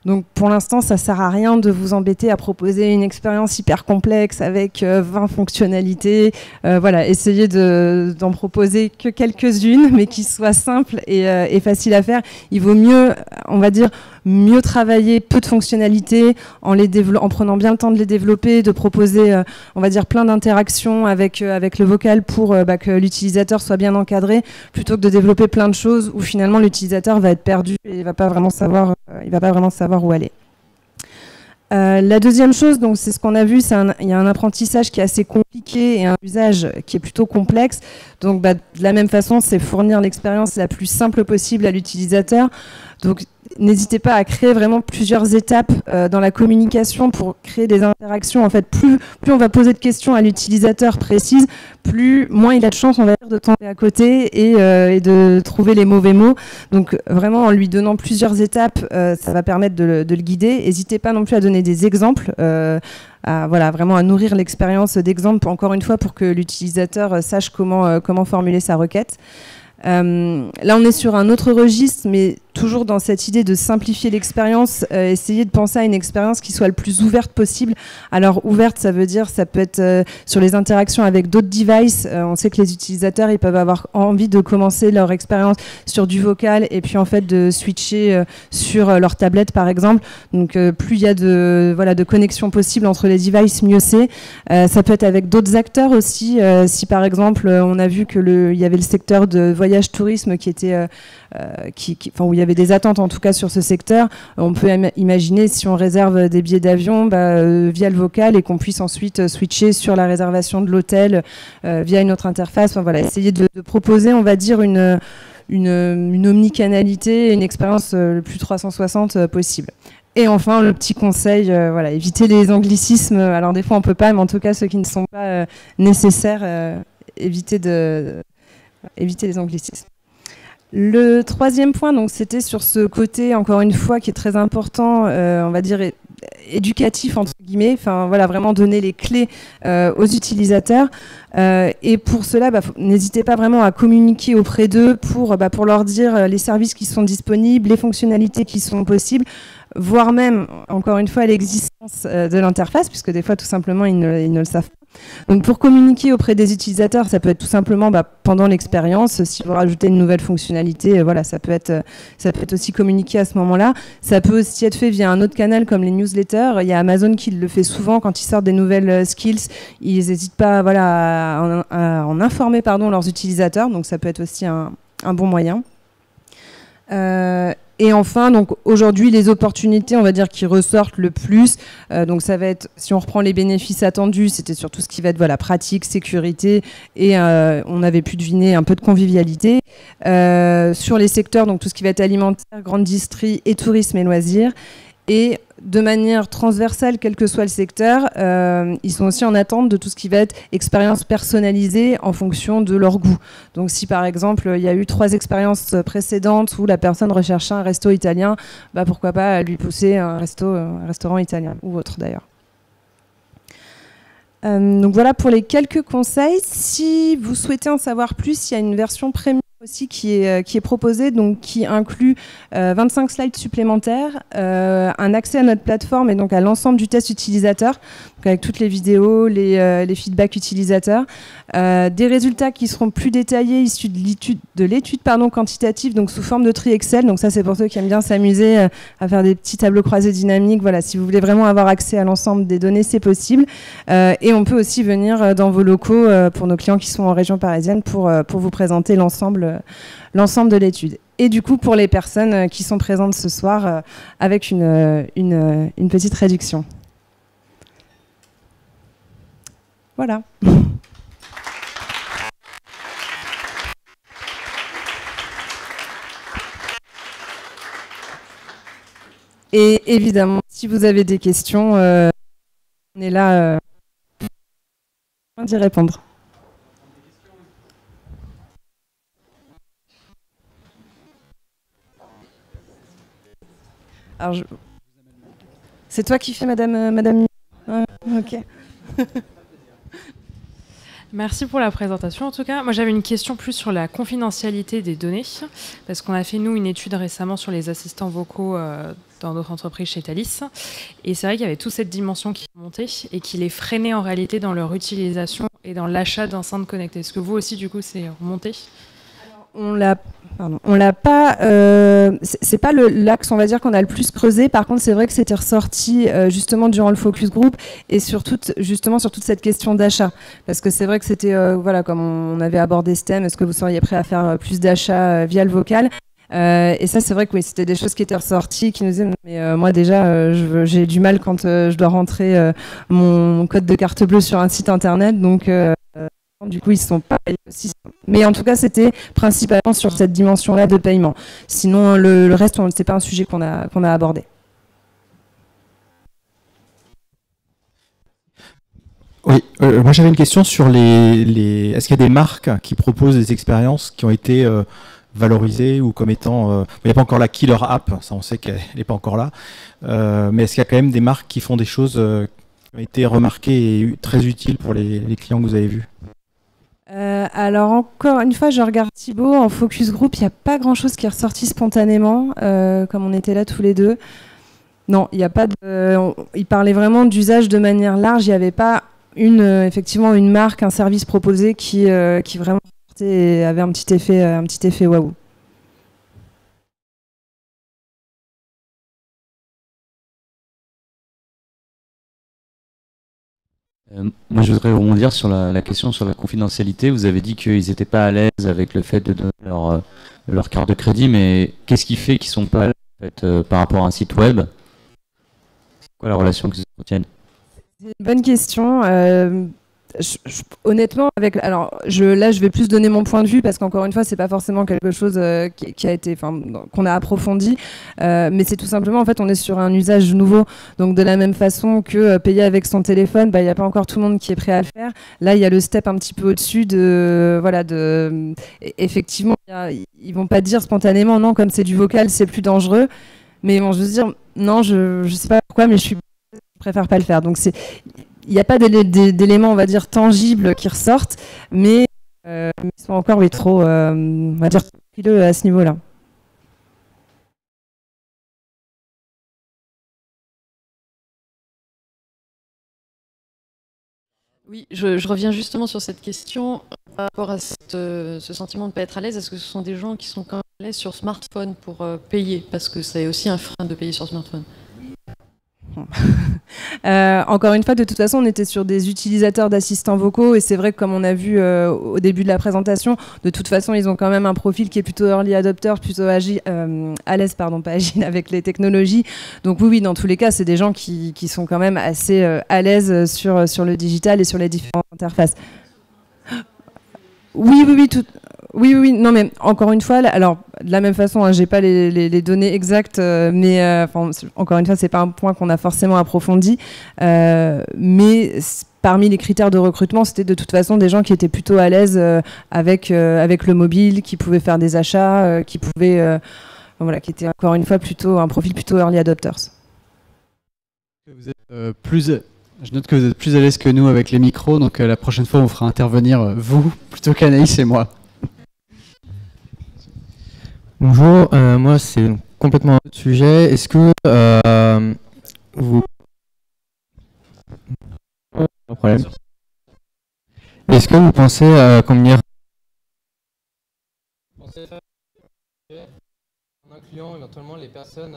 Donc pour l'instant, ça ne sert à rien de vous embêter à proposer une expérience hyper complexe avec 20 fonctionnalités. Essayez d'en proposer que quelques-unes, mais qui soient simples et faciles à faire. Il vaut mieux, on va dire, mieux travailler peu de fonctionnalités en prenant bien le temps de les développer, de proposer, on va dire, plein d'interactions avec le vocal pour que l'utilisateur soit bien encadré, plutôt que de développer plein de choses où finalement l'utilisateur va être perdu et il ne va pas vraiment savoir où aller. La deuxième chose, donc c'est ce qu'on a vu, il y a un apprentissage qui est assez compliqué et un usage qui est plutôt complexe. Donc de la même façon, c'est fournir l'expérience la plus simple possible à l'utilisateur. Donc n'hésitez pas à créer vraiment plusieurs étapes dans la communication pour créer des interactions. En fait, plus on va poser de questions à l'utilisateur précise, moins il a de chance, on va dire, de tomber à côté et de trouver les mauvais mots. Donc vraiment, en lui donnant plusieurs étapes, ça va permettre de le guider. N'hésitez pas non plus à donner des exemples, vraiment à nourrir l'expérience d'exemples, encore une fois, pour que l'utilisateur sache comment formuler sa requête. Là, on est sur un autre registre, mais toujours dans cette idée de simplifier l'expérience, essayer de penser à une expérience qui soit le plus ouverte possible. Alors ouverte, ça peut être sur les interactions avec d'autres devices. On sait que les utilisateurs, ils peuvent avoir envie de commencer leur expérience sur du vocal et puis en fait de switcher sur leur tablette par exemple. Donc plus il y a de connexions possibles entre les devices, mieux c'est. Ça peut être avec d'autres acteurs aussi. Si par exemple on a vu que il y avait le secteur de voyage tourisme qui était où il y avait des attentes en tout cas sur ce secteur, on peut imaginer si on réserve des billets d'avion via le vocal et qu'on puisse ensuite switcher sur la réservation de l'hôtel via une autre interface. Essayer de proposer, on va dire, une omnicanalité, une expérience le plus 360 possible. Et enfin, le petit conseil, éviter les anglicismes. Alors des fois on peut pas, mais en tout cas ceux qui ne sont pas nécessaires, éviter les anglicismes. Le troisième point, donc, c'était sur ce côté, encore une fois, qui est très important, on va dire, éducatif entre guillemets, enfin voilà, vraiment donner les clés aux utilisateurs. Et pour cela, n'hésitez pas vraiment à communiquer auprès d'eux pour leur dire les services qui sont disponibles, les fonctionnalités qui sont possibles, voire même, encore une fois, l'existence de l'interface, puisque des fois, tout simplement, ils ne le savent pas. Donc pour communiquer auprès des utilisateurs, ça peut être tout simplement pendant l'expérience, si vous rajoutez une nouvelle fonctionnalité, voilà, ça peut être aussi communiqué à ce moment-là. Ça peut aussi être fait via un autre canal comme les newsletters. Il y a Amazon qui le fait souvent quand ils sortent des nouvelles skills. Ils n'hésitent pas à en informer leurs utilisateurs, donc ça peut être aussi un bon moyen. Et enfin, donc aujourd'hui, les opportunités, on va dire, qui ressortent le plus, donc ça va être, si on reprend les bénéfices attendus, c'était sur tout ce qui va être pratique, sécurité, et on avait pu deviner un peu de convivialité. Sur les secteurs, donc tout ce qui va être alimentaire, grande distrie et tourisme et loisirs. Et de manière transversale, quel que soit le secteur, ils sont aussi en attente de tout ce qui va être expérience personnalisée en fonction de leur goût. Donc si par exemple, il y a eu 3 expériences précédentes où la personne recherchait un resto italien, pourquoi pas lui pousser un restaurant italien ou autre d'ailleurs. Donc voilà pour les quelques conseils. Si vous souhaitez en savoir plus, il y a une version premium aussi qui est proposée, donc qui inclut 25 slides supplémentaires, un accès à notre plateforme et donc à l'ensemble du test utilisateur, donc avec toutes les vidéos, les feedbacks utilisateurs, des résultats qui seront plus détaillés issus de l'étude quantitative, donc sous forme de tri Excel. Donc ça, c'est pour ceux qui aiment bien s'amuser à faire des petits tableaux croisés dynamiques. Voilà, si vous voulez vraiment avoir accès à l'ensemble des données, c'est possible. Et on peut aussi venir dans vos locaux pour nos clients qui sont en région parisienne pour vous présenter l'ensemble de l'étude. Et du coup, pour les personnes qui sont présentes ce soir, avec une petite réduction. Voilà. Et évidemment, si vous avez des questions, on est là d'y répondre. Alors, c'est toi qui fais, madame. Ok. Merci pour la présentation. En tout cas, moi j'avais une question plus sur la confidentialité des données, parce qu'on a fait nous une étude récemment sur les assistants vocaux dans notre entreprise chez Thalys, et c'est vrai qu'il y avait toute cette dimension qui montait et qui les freinait en réalité dans leur utilisation et dans l'achat d'enceintes connectées. Est-ce que vous aussi du coup c'est remonté ? On l'a pas. C'est pas l'axe, on va dire, qu'on a le plus creusé. Par contre, c'est vrai que c'était ressorti justement durant le focus group et justement sur toute cette question d'achat, parce que c'est vrai que c'était comme on avait abordé ce thème. Est-ce que vous seriez prêt à faire plus d'achats via le vocal ? Et ça, c'est vrai que oui, c'était des choses qui étaient ressorties, qui nous disaient mais moi déjà, j'ai du mal quand je dois rentrer mon code de carte bleue sur un site internet, donc. Du coup, ils ne sont pas payés aussi. Mais en tout cas, c'était principalement sur cette dimension-là de paiement. Sinon, le reste, ce n'est pas un sujet qu'on a abordé. Oui, moi j'avais une question sur est-ce qu'il y a des marques qui proposent des expériences qui ont été valorisées ou comme étant... il n'y a pas encore la killer app, ça on sait qu'elle n'est pas encore là. Mais est-ce qu'il y a quand même des marques qui font des choses qui ont été remarquées et très utiles pour les clients que vous avez vus ? Alors encore une fois, je regarde Thibaut, en focus group, il n'y a pas grand-chose qui est ressorti spontanément, comme on était là tous les deux. Non, il n'y a pas de... Il parlait vraiment d'usage de manière large, il n'y avait pas effectivement une marque, un service proposé qui vraiment avait un petit effet waouh. Moi, je voudrais rebondir sur la question sur la confidentialité. Vous avez dit qu'ils n'étaient pas à l'aise avec le fait de donner leur carte de crédit, mais qu'est-ce qui fait qu'ils ne sont pas à l'aise en fait, par rapport à un site web ? C'est quoi la relation qu'ils entretiennent ? C'est une bonne question. Honnêtement, je vais plus donner mon point de vue parce qu'encore une fois, c'est pas forcément quelque chose qui a été, qu'on a approfondi, mais c'est tout simplement, en fait, on est sur un usage nouveau. Donc, de la même façon que payer avec son téléphone, il n'y a pas encore tout le monde qui est prêt à le faire. Là, il y a le step un petit peu au-dessus effectivement, ils vont pas dire spontanément non, comme c'est du vocal, c'est plus dangereux. Mais bon, je veux dire, non, je sais pas pourquoi, mais je suis je préfère pas le faire. Donc il n'y a pas d'éléments, on va dire, tangibles qui ressortent, mais ils sont encore trop, on va dire, frileux à ce niveau-là. Oui, je reviens justement sur cette question par rapport à ce sentiment de ne pas être à l'aise. Est-ce que ce sont des gens qui sont quand même à l'aise sur smartphone pour payer? Parce que c'est aussi un frein de payer sur smartphone. Encore une fois, de toute façon, on était sur des utilisateurs d'assistants vocaux et c'est vrai que comme on a vu au début de la présentation, de toute façon, ils ont quand même un profil qui est plutôt early adopter, plutôt à l'aise, pardon, pas agile avec les technologies. Donc oui, dans tous les cas, c'est des gens qui sont quand même assez à l'aise sur le digital et sur les différentes interfaces. Oui, non, mais encore une fois, alors de la même façon, hein, j'ai pas les données exactes, mais encore une fois, c'est pas un point qu'on a forcément approfondi, mais parmi les critères de recrutement, c'était de toute façon des gens qui étaient plutôt à l'aise avec le mobile, qui pouvaient faire des achats, qui pouvaient, voilà, qui étaient encore une fois plutôt un profil plutôt early adopters. Vous êtes je note que vous êtes plus à l'aise que nous avec les micros, donc la prochaine fois, on fera intervenir vous plutôt qu'Anaïs et moi. Bonjour, moi c'est complètement un autre sujet. Est-ce que vous... Pas de problème. Est-ce que vous pensez combien en incluant éventuellement les personnes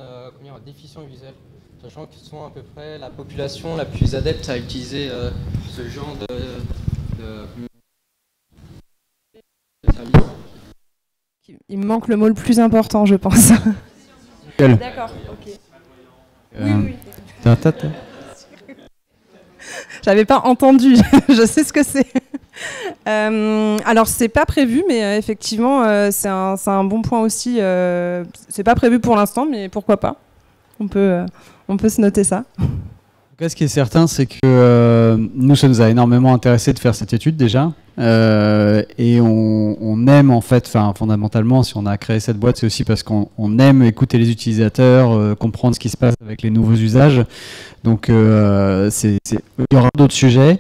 déficients visuels, sachant qu'ils sont à peu près la population la plus adepte à utiliser ce genre de service. Il me manque le mot le plus important, je pense. D'accord, ok. Oui. J'avais pas entendu, je sais ce que c'est. Alors c'est pas prévu, mais effectivement c'est un bon point aussi. C'est pas prévu pour l'instant, mais pourquoi pas. On peut se noter ça. En tout cas, ce qui est certain, c'est que nous, ça nous a énormément intéressé de faire cette étude déjà. Et on aime en fait, fondamentalement, si on a créé cette boîte, c'est aussi parce qu'on aime écouter les utilisateurs, comprendre ce qui se passe avec les nouveaux usages. Donc il y aura d'autres sujets.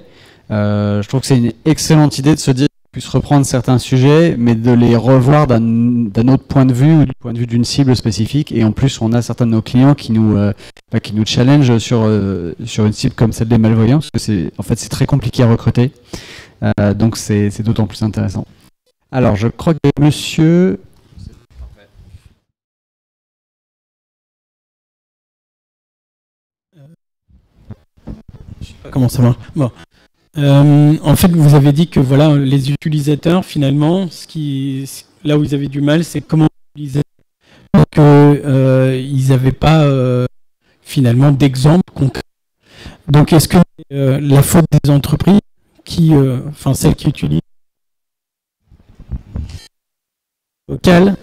Je trouve que c'est une excellente idée de se dire qu'on puisse reprendre certains sujets, mais de les revoir d'un autre point de vue ou du point de vue d'une cible spécifique. Et en plus, on a certains de nos clients qui nous challengent sur une cible comme celle des malvoyants, parce que c'est très compliqué à recruter. Donc c'est d'autant plus intéressant. Alors, je crois que monsieur... Je sais pas comment ça marche. Bon. En fait, vous avez dit que voilà, les utilisateurs, finalement, là où ils avaient du mal, c'est comment utiliser. Donc, ils n'avaient pas finalement d'exemple concret. Donc, est-ce que la faute des entreprises, celles qui utilisent local,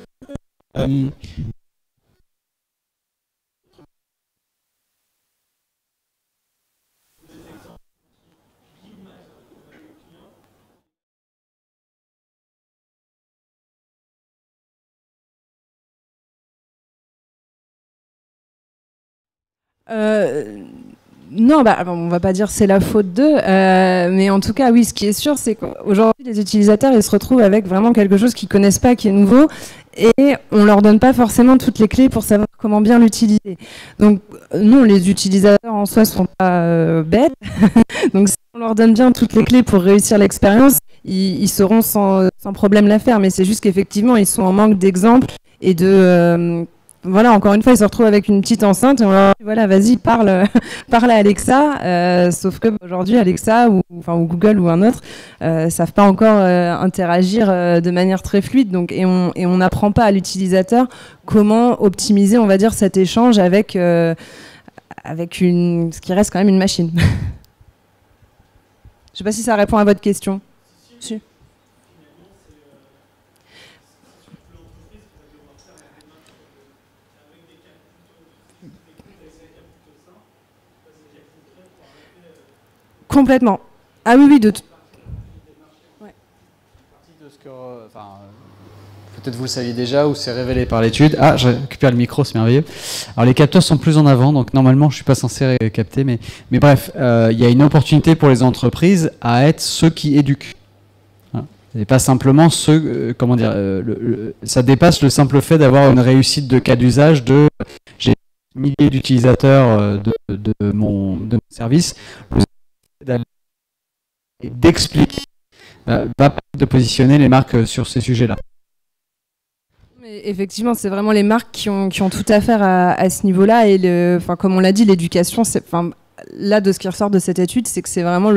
Non, on va pas dire c'est la faute d'eux, mais en tout cas, oui, ce qui est sûr, c'est qu'aujourd'hui, les utilisateurs, ils se retrouvent avec vraiment quelque chose qu'ils connaissent pas, qui est nouveau, et on leur donne pas forcément toutes les clés pour savoir comment bien l'utiliser. Donc, nous, les utilisateurs en soi sont pas bêtes, donc si on leur donne bien toutes les clés pour réussir l'expérience, ils sauront sans problème la faire, mais c'est juste qu'effectivement, ils sont en manque d'exemples et de... voilà, encore une fois, ils se retrouvent avec une petite enceinte et on leur dit, voilà, vas-y, parle à Alexa. Sauf que aujourd'hui, Alexa ou Google ou un autre savent pas encore interagir de manière très fluide. Donc, et on n'apprend pas à l'utilisateur comment optimiser, on va dire, cet échange avec ce qui reste quand même une machine. Je sais pas si ça répond à votre question. Si. Complètement. Ah oui, de peut-être vous le saviez déjà ou c'est révélé par l'étude. Ah, je récupère le micro, c'est merveilleux. Alors les capteurs sont plus en avant, donc normalement je suis pas censé capter, mais bref, il y a une opportunité pour les entreprises à être ceux qui éduquent. Et pas simplement ceux, comment dire, ça dépasse le simple fait d'avoir une réussite de cas d'usage de j'ai milliers d'utilisateurs de mon service, d'expliquer, va permettre de positionner les marques sur ces sujets-là. Effectivement, c'est vraiment les marques qui ont tout à faire à ce niveau-là. Et comme on l'a dit, l'éducation, là, de ce qui ressort de cette étude, c'est que c'est vraiment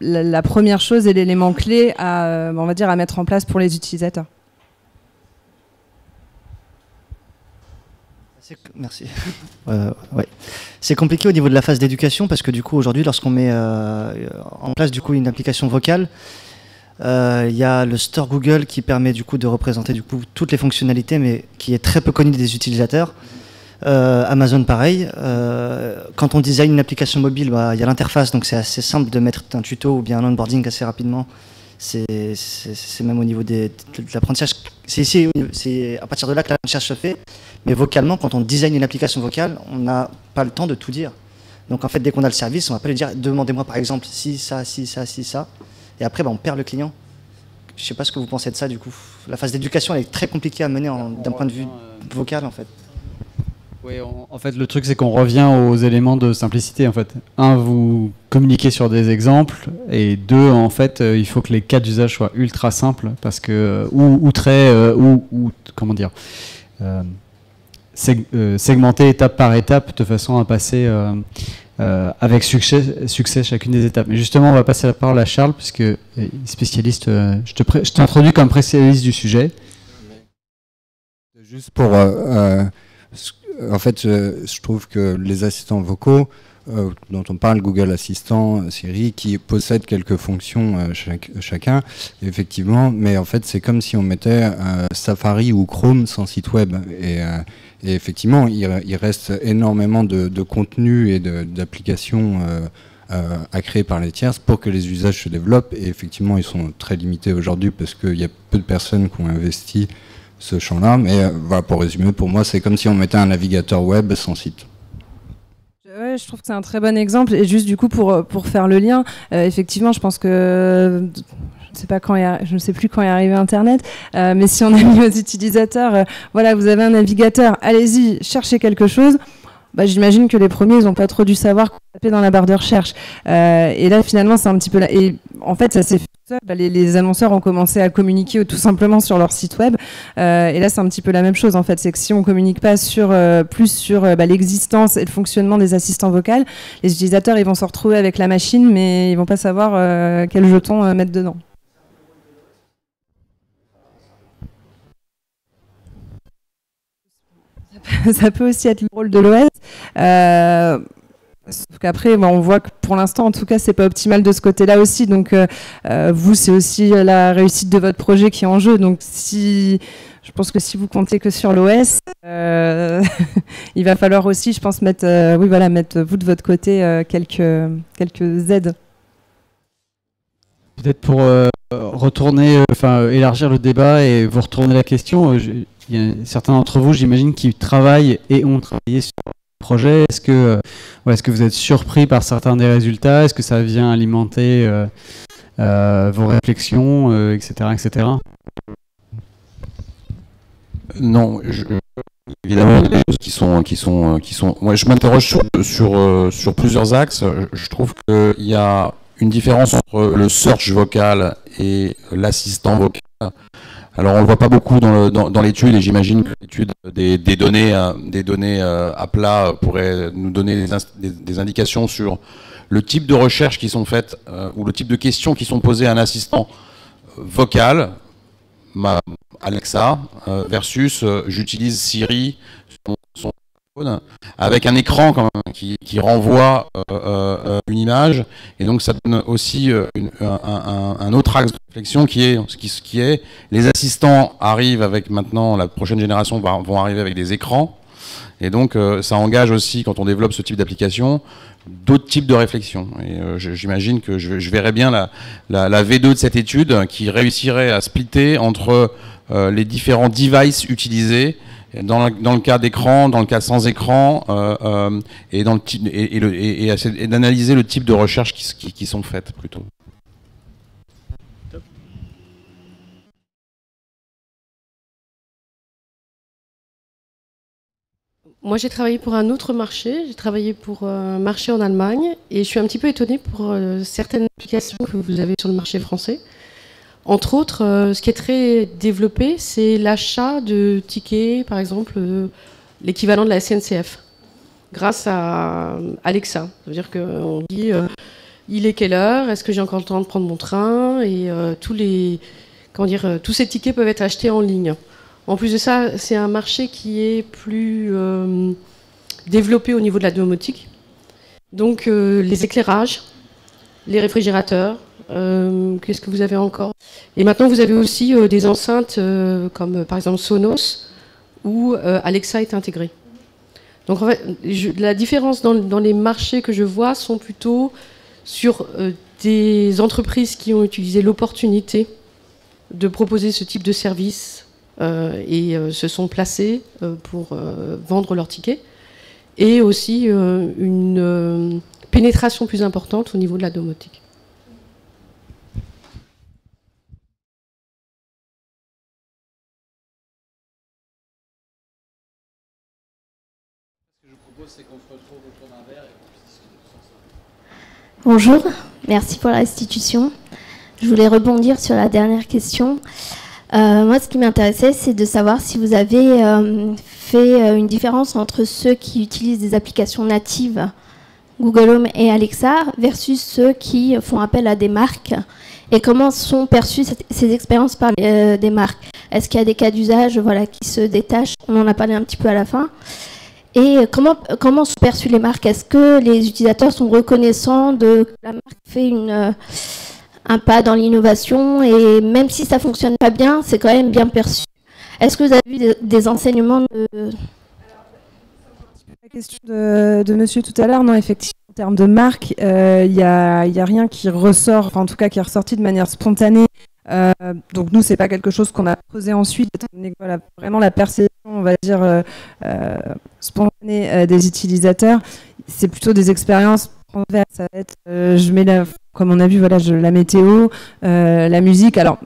la première chose et l'élément clé à mettre en place pour les utilisateurs. Merci. Ouais. C'est compliqué au niveau de la phase d'éducation parce que du coup, aujourd'hui, lorsqu'on met en place du coup une application vocale, il y a le store Google qui permet du coup de représenter du coup toutes les fonctionnalités, mais qui est très peu connu des utilisateurs. Amazon pareil. Quand on design une application mobile, il y a l'interface, donc c'est assez simple de mettre un tuto ou bien un onboarding assez rapidement. C'est même au niveau de l'apprentissage. C'est à partir de là que l'apprentissage se fait. Mais vocalement, quand on design une application vocale, on n'a pas le temps de tout dire. Donc en fait, dès qu'on a le service, on va pas lui dire demandez-moi par exemple si ça. Et après, on perd le client. Je sais pas ce que vous pensez de ça du coup. La phase d'éducation, elle est très compliquée à mener d'un point de vue vocal en fait. Oui, en fait, le truc, c'est qu'on revient aux éléments de simplicité. En fait, vous communiquez sur des exemples, et deux, en fait, il faut que les cas d'usage soient ultra simples, parce que comment dire, segmenter étape par étape, de façon à passer avec succès chacune des étapes. Mais justement, on va passer la parole à Charles, puisque spécialiste. Je t'introduis comme spécialiste du sujet. Juste pour en fait, je trouve que les assistants vocaux dont on parle, Google Assistant, Siri, qui possèdent quelques fonctions chacun, effectivement, mais en fait, c'est comme si on mettait Safari ou Chrome sans site web. Et effectivement, il reste énormément de contenu et d'applications à créer par les tierces pour que les usages se développent. Et effectivement, ils sont très limités aujourd'hui parce qu'il y a peu de personnes qui ont investi ce champ-là, mais voilà, pour résumer, pour moi, c'est comme si on mettait un navigateur web sans site. Ouais, je trouve que c'est un très bon exemple. Et juste du coup, pour faire le lien, effectivement, je pense que je ne sais plus quand est arrivé Internet, mais si on a mis aux utilisateurs, voilà, vous avez un navigateur, allez-y, cherchez quelque chose. J'imagine que les premiers, ils n'ont pas trop dû savoir quoi taper dans la barre de recherche. Et là, finalement, c'est un petit peu là. Et en fait, ça s'est fait. Les annonceurs ont commencé à communiquer tout simplement sur leur site web. Et là, c'est un petit peu la même chose, en fait. C'est que si on ne communique pas plus sur l'existence et le fonctionnement des assistants vocaux, les utilisateurs, ils vont se retrouver avec la machine, mais ils ne vont pas savoir quel jeton mettre dedans. Ça peut aussi être le rôle de l'OS. Sauf qu'après, on voit que pour l'instant, en tout cas, c'est pas optimal de ce côté-là aussi. Donc, vous, c'est aussi la réussite de votre projet qui est en jeu. Donc, je pense que si vous comptez que sur l'OS, il va falloir aussi, je pense, mettre vous de votre côté quelques aides. Peut-être pour retourner, élargir le débat et vous retourner la question. Il y a certains d'entre vous, j'imagine, qui travaillent et ont travaillé sur le projet. Est-ce que vous êtes surpris par certains des résultats? Est-ce que ça vient alimenter vos réflexions, etc., etc. Non, évidemment, il y a des choses qui sont. Moi, je m'interroge sur plusieurs axes. Je trouve qu'il y a une différence entre le search vocal et l'assistant vocal. Alors on le voit pas beaucoup dans l'étude, et j'imagine que l'étude des données à plat pourrait nous donner des indications sur le type de recherches qui sont faites ou le type de questions qui sont posées à un assistant vocal, Alexa, versus j'utilise Siri sur son téléphone, avec un écran quand même, qui renvoie une image, et donc ça donne aussi un autre axe de réflexion qui est les assistants arrivent avec maintenant, la prochaine génération vont arriver avec des écrans, et donc ça engage aussi, quand on développe ce type d'application, d'autres types de réflexions. Et j'imagine que je verrais bien la V2 de cette étude qui réussirait à splitter entre les différents devices utilisés dans le cas d'écran, dans le cas sans écran, et d'analyser le type de recherches qui sont faites plutôt. Moi, j'ai travaillé pour un autre marché. J'ai travaillé pour un marché en Allemagne et je suis un petit peu étonnée pour certaines applications que vous avez sur le marché français. Entre autres, ce qui est très développé, c'est l'achat de tickets, par exemple, l'équivalent de la SNCF, grâce à Alexa. Ça veut dire qu'on dit il est quelle heure, est-ce que j'ai encore le temps de prendre mon train, et tous ces tickets peuvent être achetés en ligne. En plus de ça, c'est un marché qui est plus développé au niveau de la domotique. Donc les éclairages, les réfrigérateurs, qu'est-ce que vous avez encore? Et maintenant, vous avez aussi des enceintes comme par exemple Sonos, où Alexa est intégré. Donc en fait, la différence dans les marchés que je vois sont plutôt sur des entreprises qui ont utilisé l'opportunité de proposer ce type de service et se sont placés pour vendre leurs tickets, et aussi une pénétration plus importante au niveau de la domotique. Bonjour, merci pour la restitution. Je voulais rebondir sur la dernière question. Moi, ce qui m'intéressait, c'est de savoir si vous avez fait une différence entre ceux qui utilisent des applications natives, Google Home et Alexa, versus ceux qui font appel à des marques, et comment sont perçues ces expériences par des marques. Est-ce qu'il y a des cas d'usage qui se détachent? On en a parlé un petit peu à la fin. Et comment sont perçues les marques? Est-ce que les utilisateurs sont reconnaissants que la marque fait un pas dans l'innovation, et même si ça ne fonctionne pas bien, c'est quand même bien perçu? Est-ce que vous avez eu des enseignements La question de monsieur tout à l'heure, non, effectivement, en termes de marque, il y a rien qui ressort, enfin, en tout cas qui est ressorti de manière spontanée. Donc nous, c'est pas quelque chose qu'on a creusé ensuite, étant donné que, voilà, vraiment la perception, on va dire, spontanée des utilisateurs, c'est plutôt des expériences transverses. Ça va être, je mets comme on a vu, voilà, la météo, la musique. Alors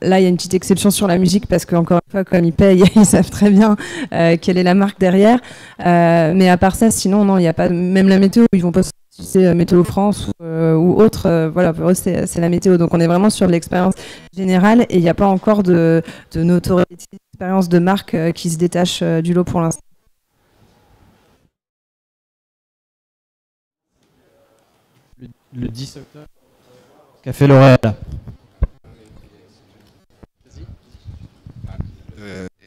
là, il y a une petite exception sur la musique parce qu'encore une fois, comme ils payent, ils savent très bien quelle est la marque derrière. Mais à part ça, sinon, non, il n'y a pas. Même la météo, ils vont pas utiliser Météo France ou autre. Voilà, pour eux, c'est la météo. Donc, on est vraiment sur l'expérience générale et il n'y a pas encore de notoriété, d'expérience de marque qui se détache du lot pour l'instant. Le 10 octobre. Café L'Oréal.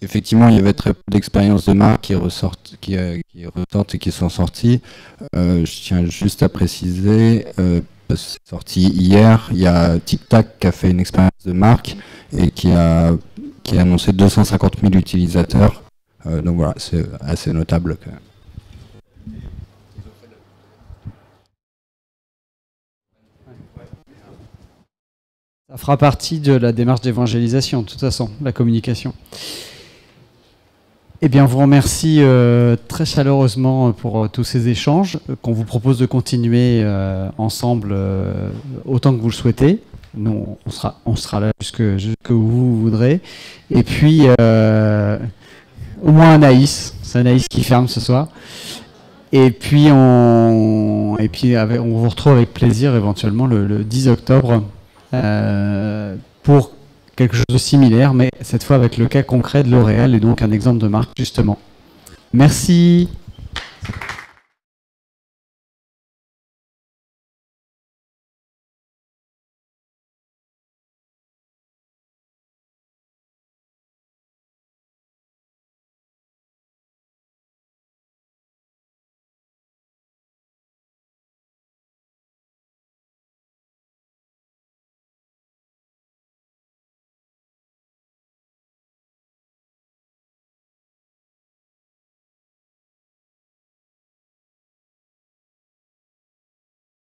Effectivement, il y avait très peu d'expériences de marque qui ressortent et qui sont sorties. Je tiens juste à préciser, parce que c'est sorti hier, il y a Tic Tac qui a fait une expérience de marque et qui a annoncé 250 000 utilisateurs. Donc voilà, c'est assez notable quand même. Ça fera partie de la démarche d'évangélisation, de toute façon, la communication. Eh bien, on vous remercie très chaleureusement pour tous ces échanges, qu'on vous propose de continuer ensemble autant que vous le souhaitez. Nous, on sera là jusque vous voudrez. Et puis, au moins Anaïs, c'est Anaïs qui ferme ce soir. Et puis, on vous retrouve avec plaisir éventuellement le 10 octobre pour quelque chose de similaire, mais cette fois avec le cas concret de L'Oréal et donc un exemple de marque justement. Merci.